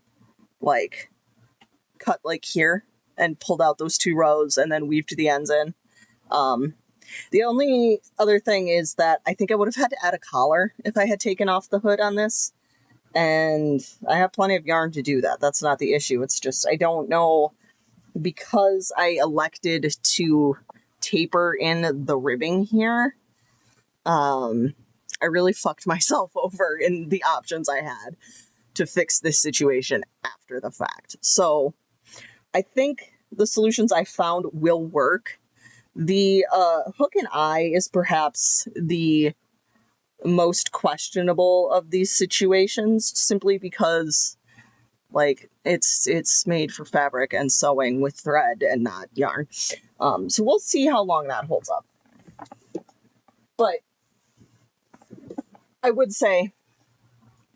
like cut like here and pulled out those 2 rows and then weaved the ends in. The only other thing is that I think I would have had to add a collar if I had taken off the hood on this. And I have plenty of yarn to do that. That's not the issue. It's just, I don't know, because I elected to taper in the ribbing here, I really fucked myself over in the options I had to fix this situation after the fact. So I think the solutions I found will work. The hook and eye is perhaps the most questionable of these situations, simply because, like, it's made for fabric and sewing with thread and not yarn. So we'll see how long that holds up. But I would say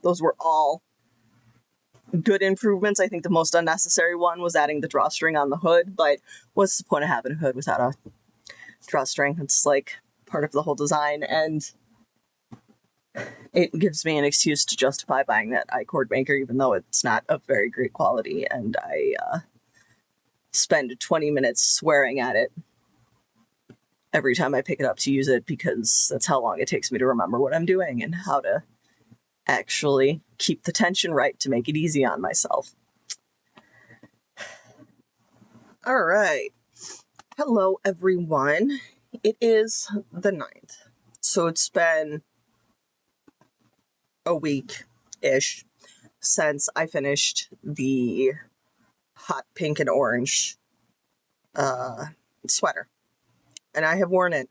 those were all good improvements. I think the most unnecessary one was adding the drawstring on the hood, but what's the point of having a hood without a drawstring? It's like part of the whole design, and it gives me an excuse to justify buying that I-cord maker, even though it's not of very great quality, and I spend 20 minutes swearing at it every time I pick it up to use it, because that's how long it takes me to remember what I'm doing and how to actually keep the tension right to make it easy on myself. All right. Hello everyone. It is the 9th. So it's been a week-ish since I finished the hot pink and orange sweater. And I have worn it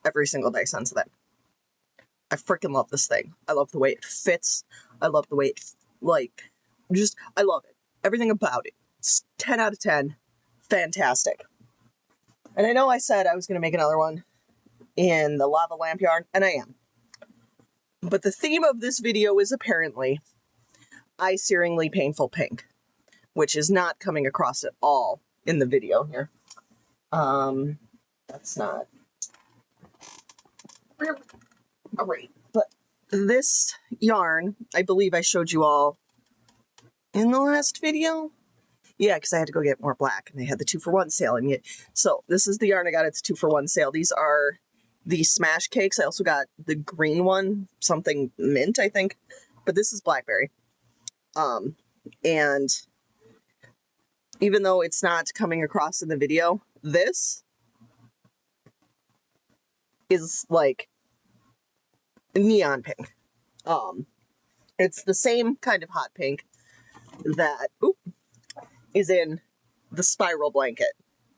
every single day since then. I freaking love this thing. I love the way it fits. I love the way it, I love it. Everything about it. It's 10 out of 10. Fantastic. And I know I said I was going to make another one in the lava lamp yarn, and I am. But the theme of this video is apparently eye-searingly painful pink, which is not coming across at all in the video here. That's not all right. But this yarn, I believe I showed you all in the last video. Yeah, because I had to go get more black, and they had the 2-for-1 sale. So this is the yarn I got at the 2-for-1 sale. These are the smash cakes. I also got the green one, something mint, I think. But this is blackberry. And even though it's not coming across in the video, this is like neon pink. It's the same kind of hot pink that is in the spiral blanket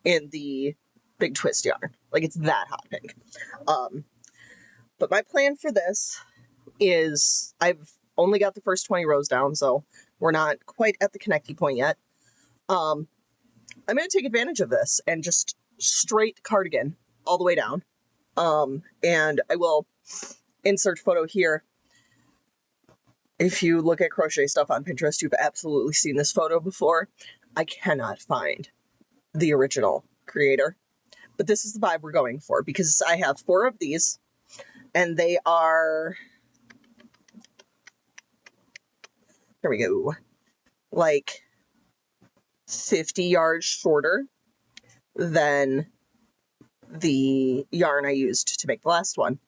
in the big twist yarn. Like, it's that hot pink. But my plan for this is I've only got the first 20 rows down, so we're not quite at the connecty point yet. I'm going to take advantage of this and just straight cardigan all the way down. And I will insert photo here. If you look at crochet stuff on Pinterest, you've absolutely seen this photo before. I cannot find the original creator, but this is the vibe we're going for because I have 4 of these and they are, here we go, like 50 yards shorter than the yarn I used to make the last one.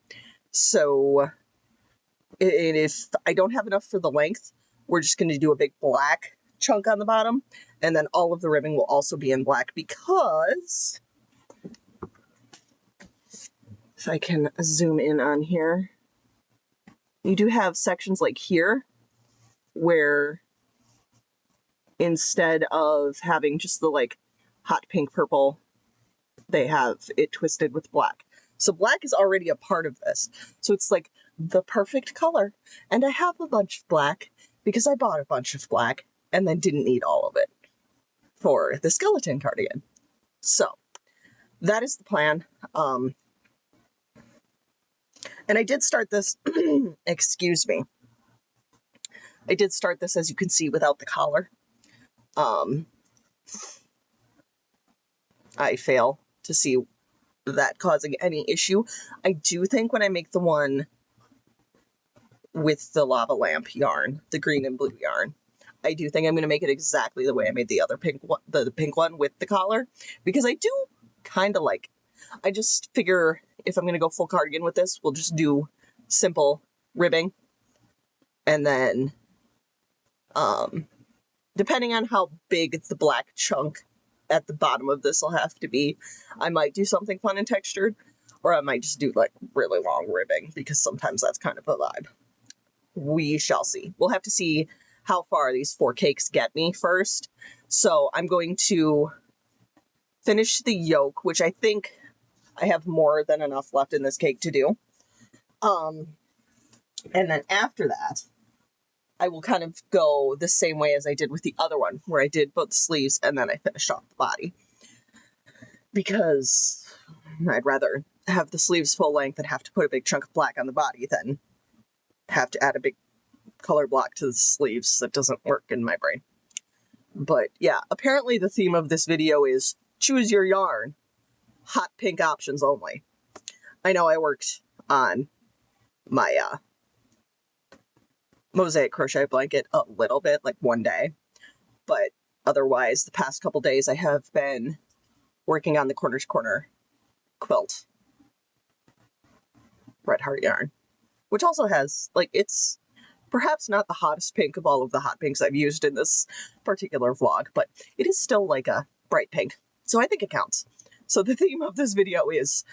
So if I don't have enough for the length, we're just going to do a big black chunk on the bottom, and then all of the ribbing will also be in black because, if I can zoom in on here, you do have sections like here where instead of having just the like hot pink purple, they have it twisted with black. So black is already a part of this. So it's like the perfect color. And I have a bunch of black because I bought a bunch of black and then didn't need all of it for the skeleton cardigan. So that is the plan. And I did start this, excuse me. I did start this, as you can see, without the collar. I fail to see that causing any issue. I do think when I make the one with the lava lamp yarn, the green and blue yarn, I do think I'm going to make it exactly the way I made the other pink one, the pink one with the collar, because I do kind of like, I just figure if I'm going to go full cardigan with this, we'll just do simple ribbing, and then depending on how big the black chunk at the bottom of this will have to be, I might do something fun and textured, or I might just do like really long ribbing, because sometimes that's kind of a vibe. We shall see. We'll have to see how far these 4 cakes get me first. So I'm going to finish the yolk, which I think I have more than enough left in this cake to do. And then after that, I will kind of go the same way as I did with the other one, where I did both the sleeves and then I finished off the body. Because I'd rather have the sleeves full length and have to put a big chunk of black on the body than have to add a big color block to the sleeves. That doesn't work in my brain. But yeah, apparently the theme of this video is choose your yarn, hot pink options only. I know I worked on my mosaic crochet blanket a little bit, like one day, but otherwise the past couple days I have been working on the corner to corner quilt red heart yarn, which also has, like, it's perhaps not the hottest pink of all of the hot pinks I've used in this particular vlog, but it is still like a bright pink, so I think it counts. So the theme of this video is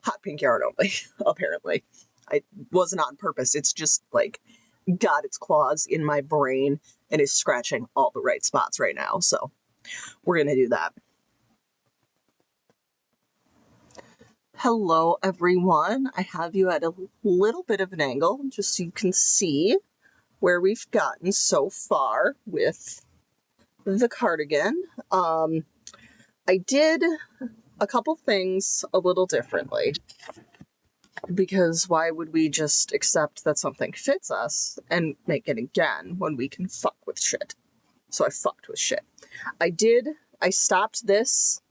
hot pink yarn only, apparently. It wasn't on purpose. It's just like got its claws in my brain and is scratching all the right spots right now. So we're going to do that. Hello, everyone. I have you at a little bit of an angle just so you can see where we've gotten so far with the cardigan. I did a couple things a little differently, because why would we just accept that something fits us and make it again when we can fuck with shit? So I fucked with shit. I stopped this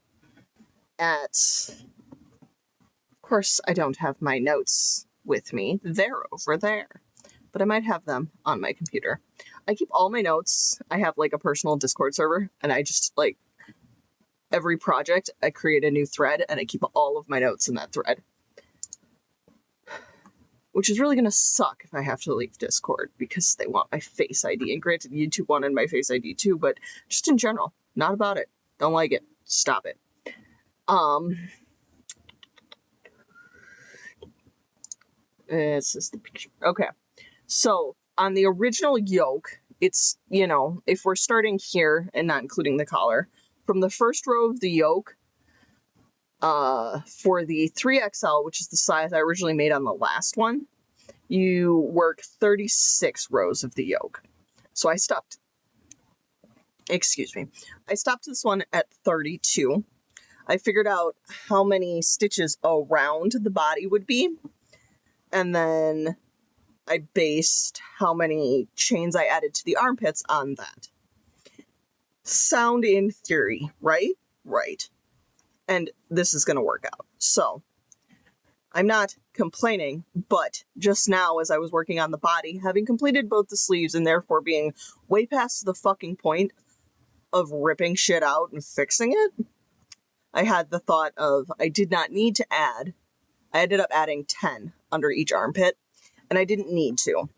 at, of course I don't have my notes with me. They're over there, but I might have them on my computer. I keep all my notes. I have like a personal Discord server, and I just like every project I create a new thread and I keep all of my notes in that thread. Which is really going to suck if I have to leave Discord because they want my Face ID. And granted, YouTube wanted my Face ID too, but just in general, not about it. Don't like it. Stop it. This is the picture. Okay. So on the original yoke, it's, you know, if we're starting here and not including the collar, from the first row of the yoke, for the 3XL, which is the size I originally made on the last one, you work 36 rows of the yoke. So I stopped this one at 32. I figured out how many stitches around the body would be, and then I based how many chains I added to the armpits on that. Sound in theory, right? Right. And this is going to work out. So I'm not complaining, but just now as I was working on the body, having completed both the sleeves and therefore being way past the fucking point of ripping shit out and fixing it, I had the thought of I did not need to add. I ended up adding 10 under each armpit, and I didn't need to.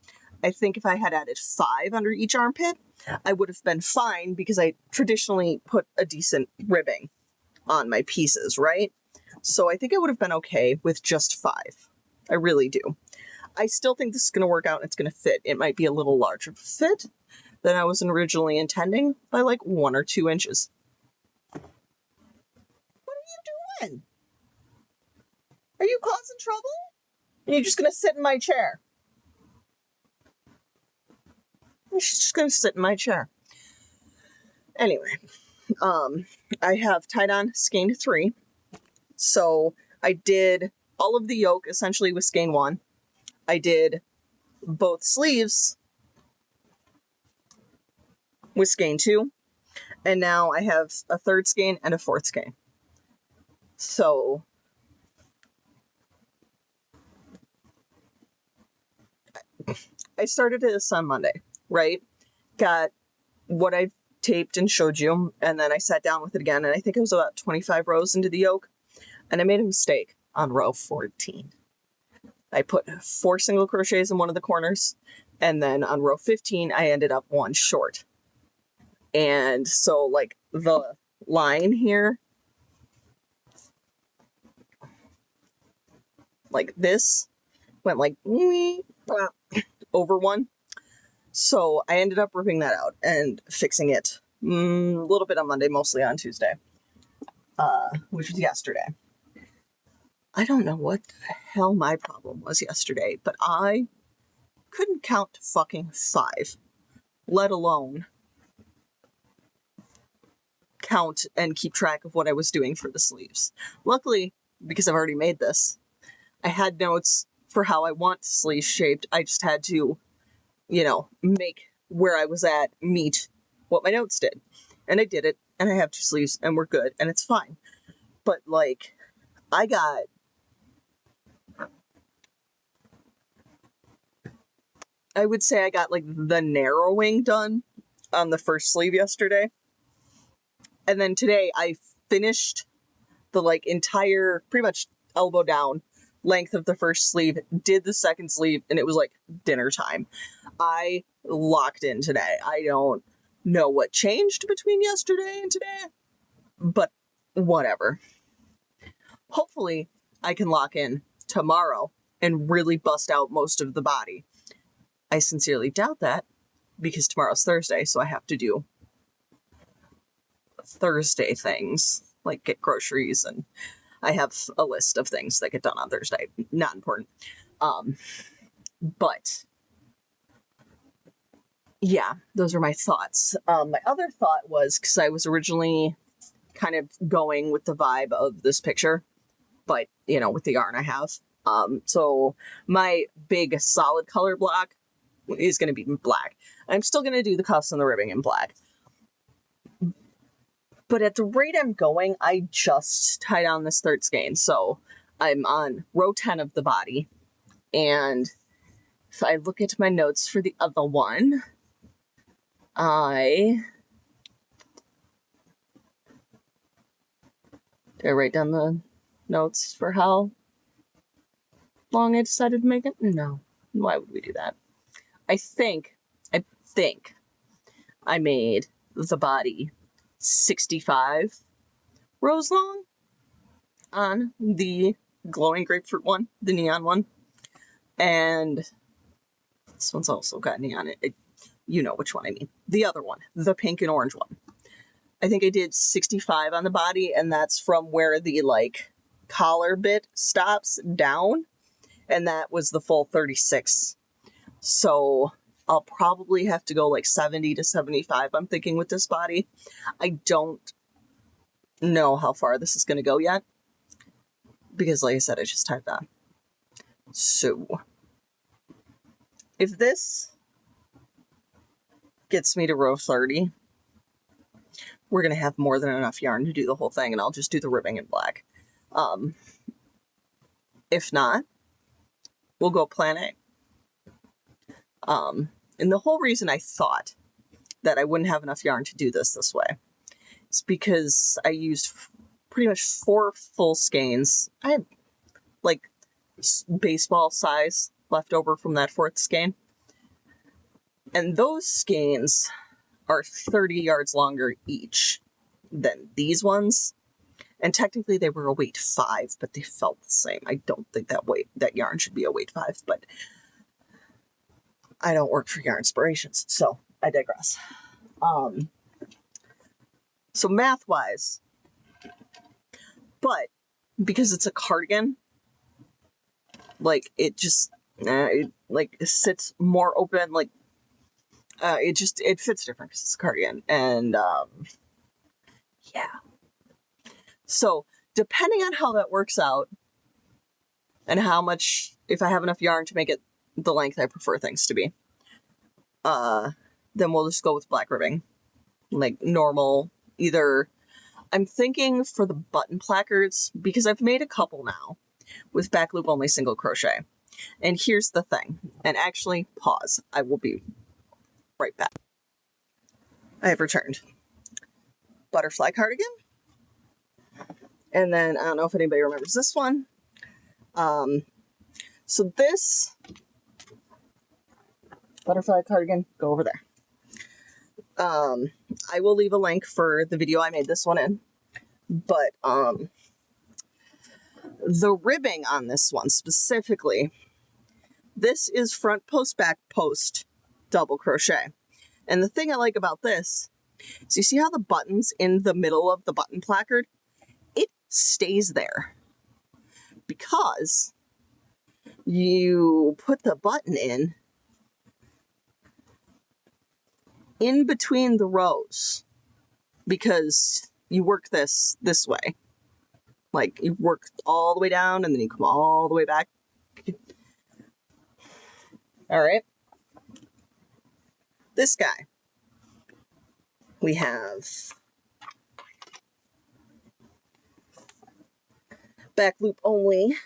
I think if I had added 5 under each armpit, I would have been fine because I traditionally put a decent ribbing on my pieces, right? So I think I would have been okay with just 5. I really do. I still think this is going to work out and it's going to fit. It might be a little larger of a fit than I was originally intending by like 1 or 2 inches. What are you doing? Are you causing trouble? Are you just going to sit in my chair? She's just going to sit in my chair. Anyway, I have tied on skein 3. So I did all of the yoke essentially with skein 1. I did both sleeves with skein 2. And now I have a 3rd skein and a 4th skein. So I started this on Monday, right? Got what I've taped and showed you, and then I sat down with it again, and I think it was about 25 rows into the yoke, and I made a mistake on row 14. I put 4 single crochets in one of the corners, and then on row 15, I ended up 1 short. And so, like, the line here, like this, went like over 1. So I ended up ripping that out and fixing it a little bit on Monday, mostly on Tuesday, which was yesterday. I don't know what the hell my problem was yesterday, but I couldn't count to fucking 5, let alone count and keep track of what I was doing for the sleeves. Luckily, because I've already made this, I had notes for how I want the sleeves shaped. I just had to, you know, make where I was at meet what my notes did. And I did it, and I have 2 sleeves, and we're good, and it's fine. But, like, I would say I got, like, the narrowing done on the first sleeve yesterday. And then today I finished the, like, entire, pretty much elbow down length of the first sleeve, did the second sleeve, and it was, like, dinner time. I locked in today. I don't know what changed between yesterday and today, but whatever. hopefully I can lock in tomorrow and really bust out most of the body. I sincerely doubt that because tomorrow's Thursday, so I have to do Thursday things, like get groceries, and I have a list of things that get done on Thursday. Not important. But yeah, those are my thoughts. My other thought was, because I was originally kind of going with the vibe of this picture, but, you know, with the yarn I have. So my big solid color block is going to be black. I'm still going to do the cuffs and the ribbing in black. But at the rate I'm going, I just tied on this third skein. So I'm on row 10 of the body. And if I look at my notes for the other one, did I write down the notes for how long I decided to make it? No. Why would we do that? I think I made the body 65 rows long on the glowing grapefruit one, the neon one. And this one's also got neon in it. You know which one I mean. The other one, the pink and orange one. I think I did 65 on the body, and that's from where the, like, collar bit stops down. And that was the full 36. So I'll probably have to go like 70 to 75, I'm thinking, with this body. I don't know how far this is going to go yet, because like I said, I just tied that. So if this gets me to row 30, we're going to have more than enough yarn to do the whole thing, and I'll just do the ribbing in black. If not, we'll go plan A. And the whole reason I thought that I wouldn't have enough yarn to do this way is because I used pretty much 4 full skeins. I had like baseball size left over from that 4th skein. And those skeins are 30 yards longer each than these ones. And technically they were a weight 5, but they felt the same. I don't think that yarn should be a weight 5, but I don't work for Yarn Inspirations, so I digress. So math-wise, but because it's a cardigan, like, it just, it sits more open, like, it fits different because it's a cardigan, and, yeah. So, depending on how that works out, and how much, if I have enough yarn to make it the length I prefer things to be, then we'll just go with black ribbing. Like, normal, either, I'm thinking for the button placards, because I've made a couple now, with back loop only single crochet. And here's the thing, and actually, pause, I will be right back. I have returned. Butterfly cardigan. And then, I don't know if anybody remembers this one. So this butterfly cardigan, go over there. I will leave a link for the video I made this one in. But, the ribbing on this one specifically, this is front post, back post, double crochet. And the thing I like about this is, you see how the button's in the middle of the button placard? It stays there because you put the button in between the rows, because you work this way. Like, you work all the way down and then you come all the way back. All right. This guy, we have back loop only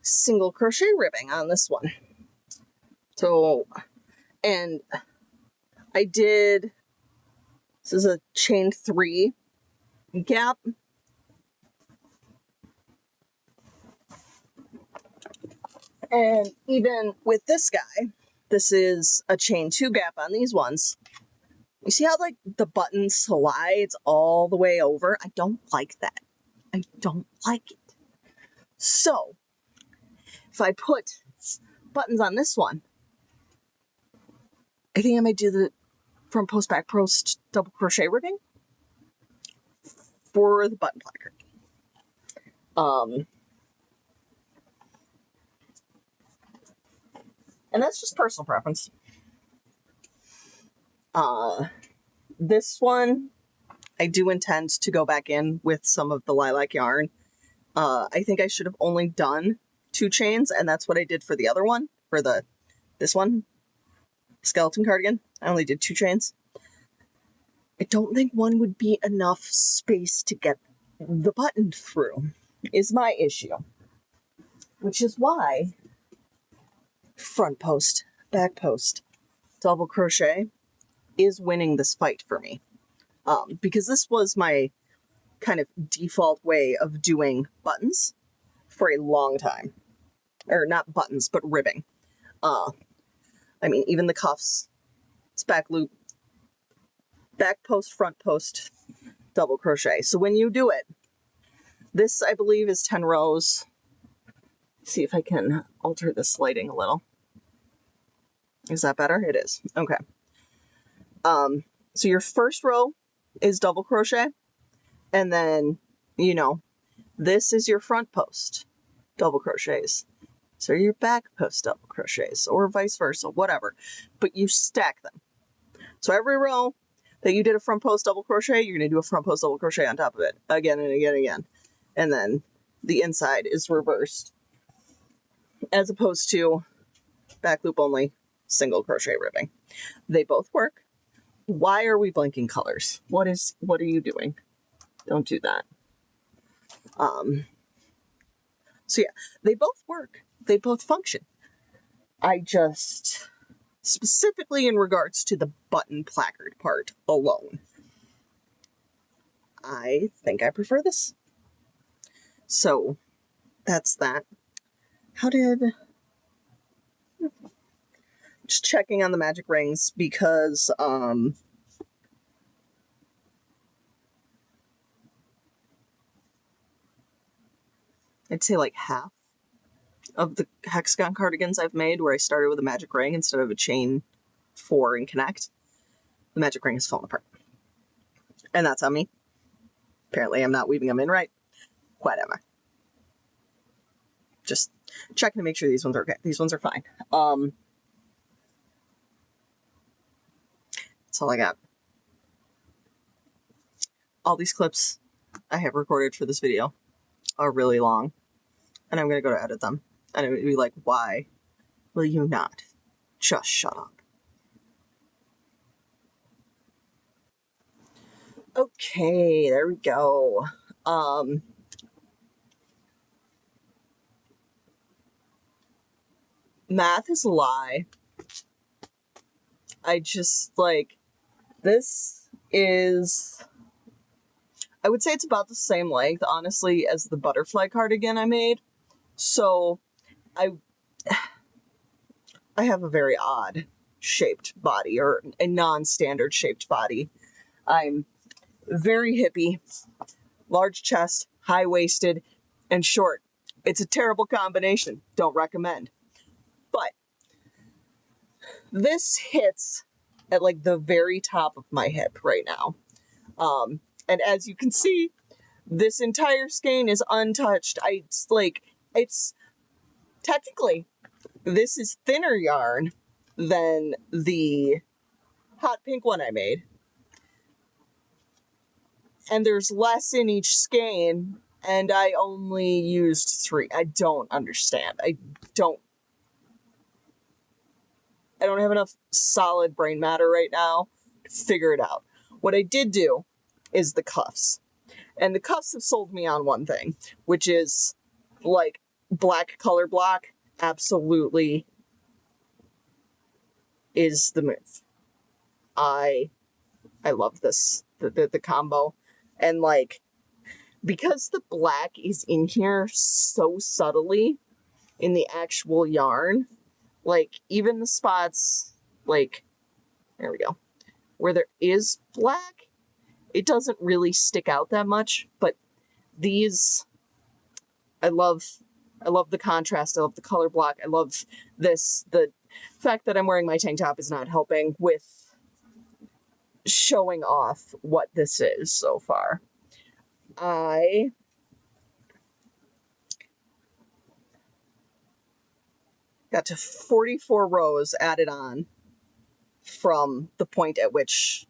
single crochet ribbing on this one. So, and I did, this is a chain 3 gap. And even with this guy, this is a chain 2 gap on these ones. You see how, like, the button slides all the way over? I don't like that. I don't like it. So if I put buttons on this one, I think I might do the front post, back post double crochet ribbing for the button placard. And that's just personal preference. This one, I do intend to go back in with some of the lilac yarn. I think I should have only done 2 chains, and that's what I did for the other one, for this one, skeleton cardigan. I only did 2 chains. I don't think one would be enough space to get the button through, is my issue. Which is why front post, back post, double crochet is winning this fight for me. Because this was my kind of default way of doing buttons for a long time. Or not buttons, but ribbing. I mean, even the cuffs, it's back loop, back post, front post, double crochet. So when you do it, this I believe is 10 rows. Let's see if I can alter this lighting a little. Is that better? It is. Okay. So your first row is double crochet, and then, you know, this is your front post, double crochets. So your back post double crochets, or vice versa, whatever. But you stack them. So every row that you did a front post double crochet, you're going to do a front post double crochet on top of it, again and again and again. And then the inside is reversed, as opposed to back loop only, single crochet ribbing. They both work. Why are we blinking colors? What are you doing? Don't do that. So yeah, they both work. They both function. I just, specifically in regards to the button placard part alone, I think I prefer this. So that's that. Just checking on the magic rings because, I'd say like half of the hexagon cardigans I've made where I started with a magic ring instead of a chain 4 and connect, the magic ring has fallen apart. And that's on me. Apparently I'm not weaving them in right. Whatever. Just checking to make sure these ones are okay. These ones are fine. That's all I got. All these clips I have recorded for this video are really long, and I'm going to go to edit them. And it would be like, why will you not just shut up? Okay, there we go. Math is a lie. I just, like, this is, I would say it's about the same length, honestly, as the butterfly cardigan I made. So, I have a very odd shaped body, or a non-standard shaped body. I'm very hippie, large chest, high-waisted, and short. It's a terrible combination. Don't recommend. But this hits at like the very top of my hip right now. And as you can see, this entire skein is untouched. It's technically, this is thinner yarn than the hot pink one I made. And there's less in each skein, and I only used 3. I don't understand. I don't have enough solid brain matter right now to figure it out. What I did do is the cuffs. And the cuffs have sold me on one thing, which is, like, black color block absolutely is the move. I love this, the combo. And, like, because the black is in here so subtly in the actual yarn, like, even the spots, like, there we go, where there is black, it doesn't really stick out that much, but these, I love I love the contrast. I love the color block. I love this. The fact that I'm wearing my tank top is not helping with showing off what this is so far. I got to 44 rows added on from the point at which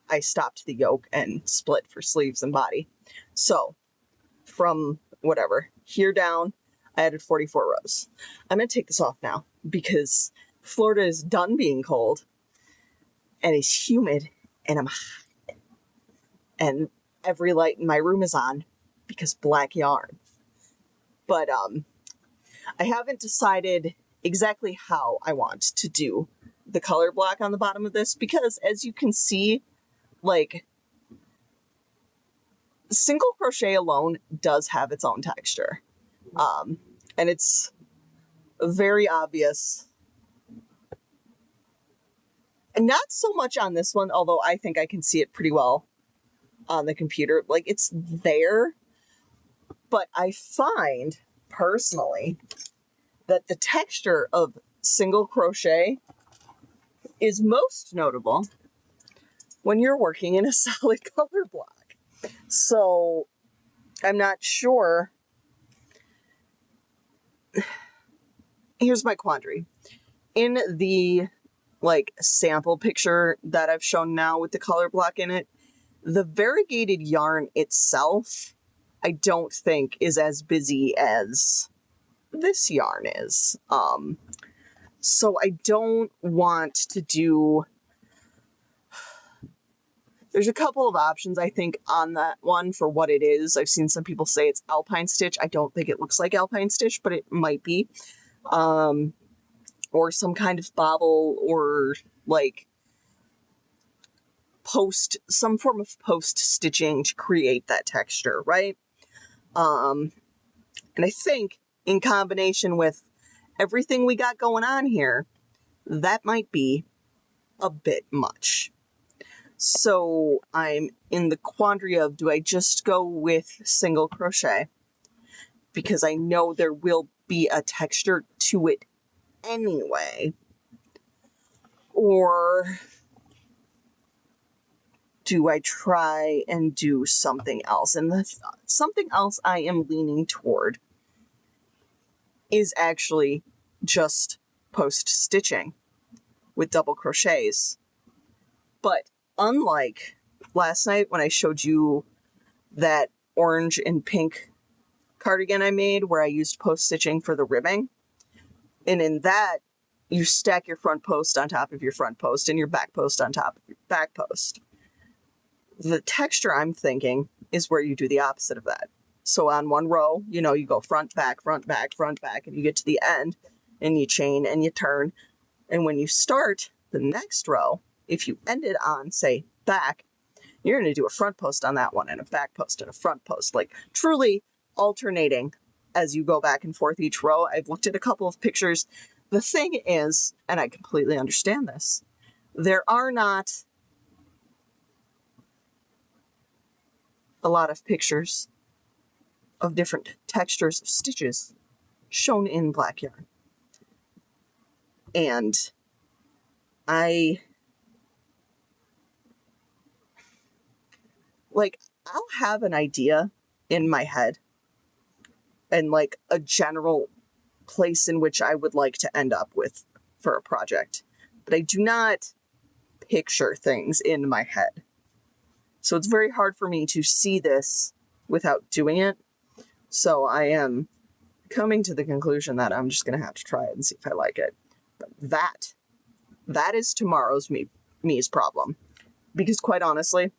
I stopped the yoke and split for sleeves and body. So from whatever, here down, I added 44 rows. I'm going to take this off now because Florida is done being cold and it's humid and I'm hot. And every light in my room is on because black yarn. But I haven't decided exactly how I want to do the color block on the bottom of this because as you can see, like, single crochet alone does have its own texture. And it's very obvious. And not so much on this one, although I think I can see it pretty well on the computer. Like, it's there. But I find, personally, that the texture of single crochet is most notable when you're working in a solid color block. So I'm not sure. Here's my quandary. In the sample picture that I've shown now with the color block in it, the variegated yarn itself, I don't think is as busy as this yarn is. So I don't want to do. There's a couple of options, I think, on that one for what it is. I've seen some people say it's alpine stitch. I don't think it looks like alpine stitch, but it might be. Or some kind of bobble or some form of post stitching to create that texture, right? And I think in combination with everything we got going on here, that might be a bit much. So I'm in the quandary of, do I just go with single crochet? Because I know there will be a texture to it anyway. Or do I try and do something else? And the something else I am leaning toward is actually just post stitching with double crochets. But unlike last night when I showed you that orange and pink cardigan I made where I used post stitching for the ribbing, and in that you stack your front post on top of your front post and your back post on top of your back post. The texture I'm thinking is where you do the opposite of that. So on one row, you go front, back, front, back, front, back, and you get to the end and you chain and you turn. And when you start the next row, if you end it on, say, back, you're going to do a front post on that one and a back post and a front post, like truly alternating as you go back and forth each row. I've looked at a couple of pictures. The thing is, and I completely understand this, there are not a lot of pictures of different textures of stitches shown in black yarn. And I'll have an idea in my head and a general place in which I would like to end up with for a project, but I do not picture things in my head. So it's very hard for me to see this without doing it. So I am coming to the conclusion that I'm just going to have to try it and see if I like it. But that is tomorrow's me's problem. Because quite honestly,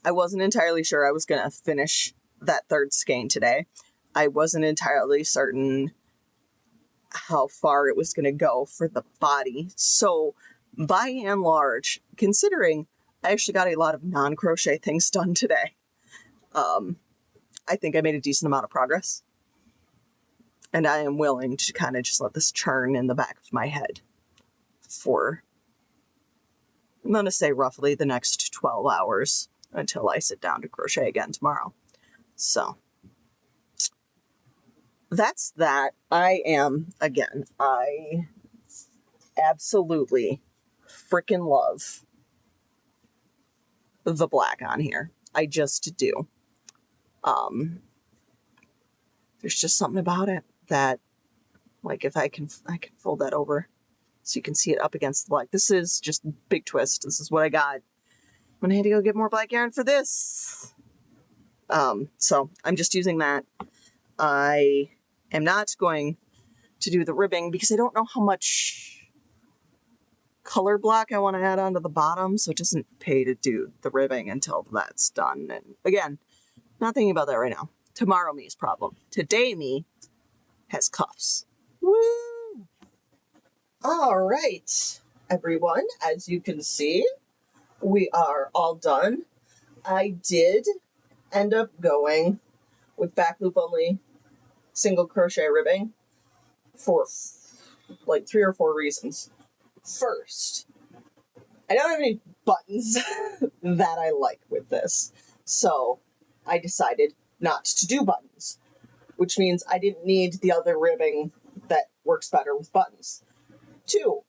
I wasn't entirely sure I was going to finish that third skein today. I wasn't entirely certain how far it was going to go for the body. So by and large, considering I actually got a lot of non-crochet things done today, I think I made a decent amount of progress. And I am willing to kind of just let this churn in the back of my head for, I'm going to say roughly the next 12 hours until I sit down to crochet again tomorrow. So that's that. I absolutely freaking love the black on here. I just do. There's just something about it that, like, if I can fold that over so you can see it up against the black. This is just big twist. This is what I got when I had to go get more black yarn for this. So I'm just using that. I am not going to do the ribbing because I don't know how much color block I want to add onto the bottom, so it doesn't pay to do the ribbing until that's done. And again, not thinking about that right now. Tomorrow me's problem. Today me has cuffs. Woo! All right, everyone, as you can see, we are all done. I did end up going with back loop only single crochet ribbing for like 3 or 4 reasons. First, I don't have any buttons that I like with this, so I decided not to do buttons, which means I didn't need the other ribbing that works better with buttons. 2,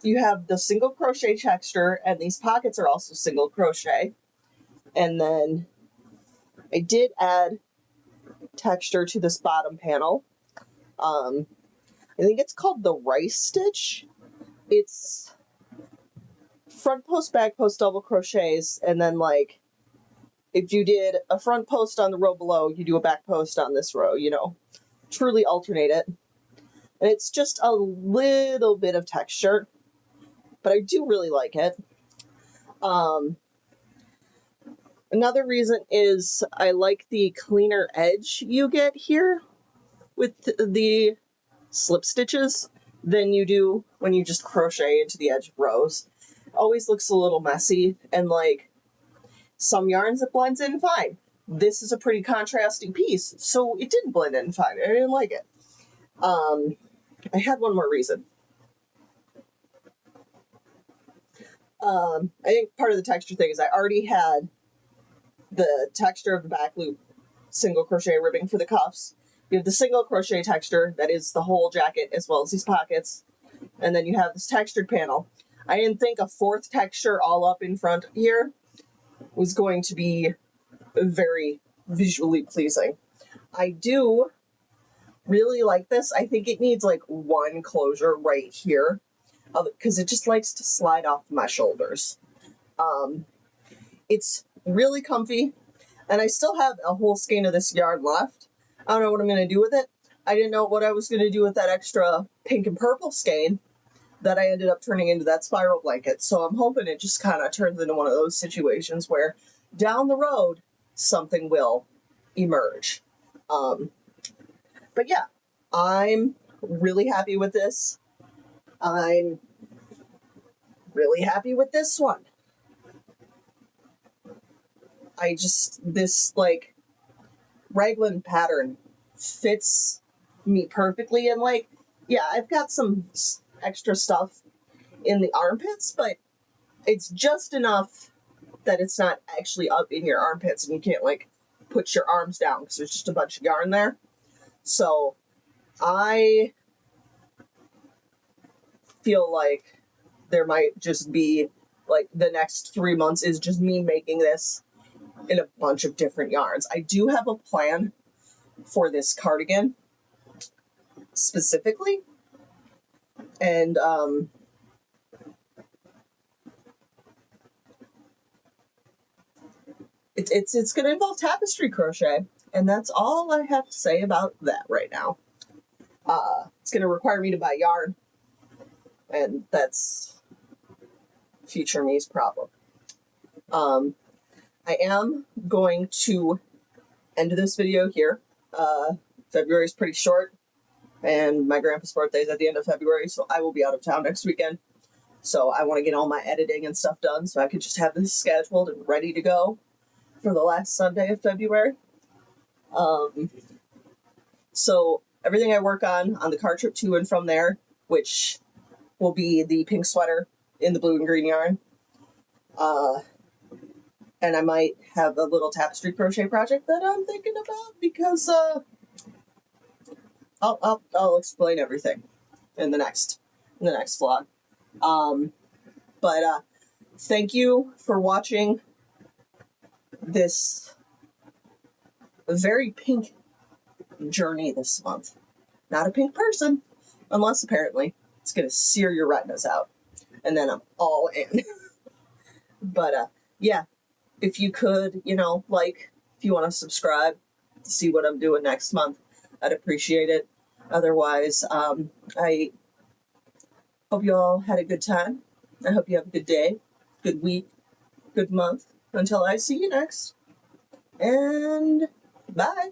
you have the single crochet texture, and these pockets are also single crochet. And then I did add texture to this bottom panel. I think it's called the rice stitch. It's front post, back post, double crochets, and then, like, if you did a front post on the row below, you do a back post on this row, you know, truly alternate it. And it's just a little bit of texture, but I do really like it. Another reason is I like the cleaner edge you get here with the slip stitches than you do when you just crochet into the edge of rows. It always looks a little messy, and like some yarns it blends in fine. This is a pretty contrasting piece, so it didn't blend in fine. I didn't like it. I had one more reason. I think part of the texture thing is I already had the texture of the back loop single crochet ribbing for the cuffs. You have the single crochet texture that is the whole jacket as well as these pockets, and then you have this textured panel. I didn't think a 4th texture all up in front here was going to be very visually pleasing. I do really like this. I think it needs like one closure right here because it just likes to slide off my shoulders. It's really comfy, and I still have a whole skein of this yarn left. I don't know what I'm going to do with it. I didn't know what I was going to do with that extra pink and purple skein that I ended up turning into that spiral blanket. So I'm hoping it just kind of turns into one of those situations where down the road, something will emerge. But yeah, I'm really happy with this. I'm really happy with this one. This like raglan pattern fits me perfectly, and like, yeah, I've got some extra stuff in the armpits, but it's just enough that it's not actually up in your armpits and you can't like put your arms down because there's just a bunch of yarn there. So I feel like there might just be like the next 3 months is just me making this in a bunch of different yarns. I do have a plan for this cardigan specifically, and it's going to involve tapestry crochet, and that's all I have to say about that right now. It's going to require me to buy yarn, and that's future me's problem. I am going to end this video here. February is pretty short, and my grandpa's birthday is at the end of February, so I will be out of town next weekend. So I want to get all my editing and stuff done so I can just have this scheduled and ready to go for the last Sunday of February. So everything I work on the car trip to and from there, which will be the pink sweater in the blue and green yarn. And I might have a little tapestry crochet project that I'm thinking about because I'll explain everything in the next vlog. But thank you for watching this very pink journey this month. Not a pink person, unless apparently it's gonna sear your retinas out, and then I'm all in. But yeah, if you could, like, if you want to subscribe to see what I'm doing next month, I'd appreciate it. Otherwise, I hope you all had a good time. I hope you have a good day, good week, good month. Until I see you next. And bye.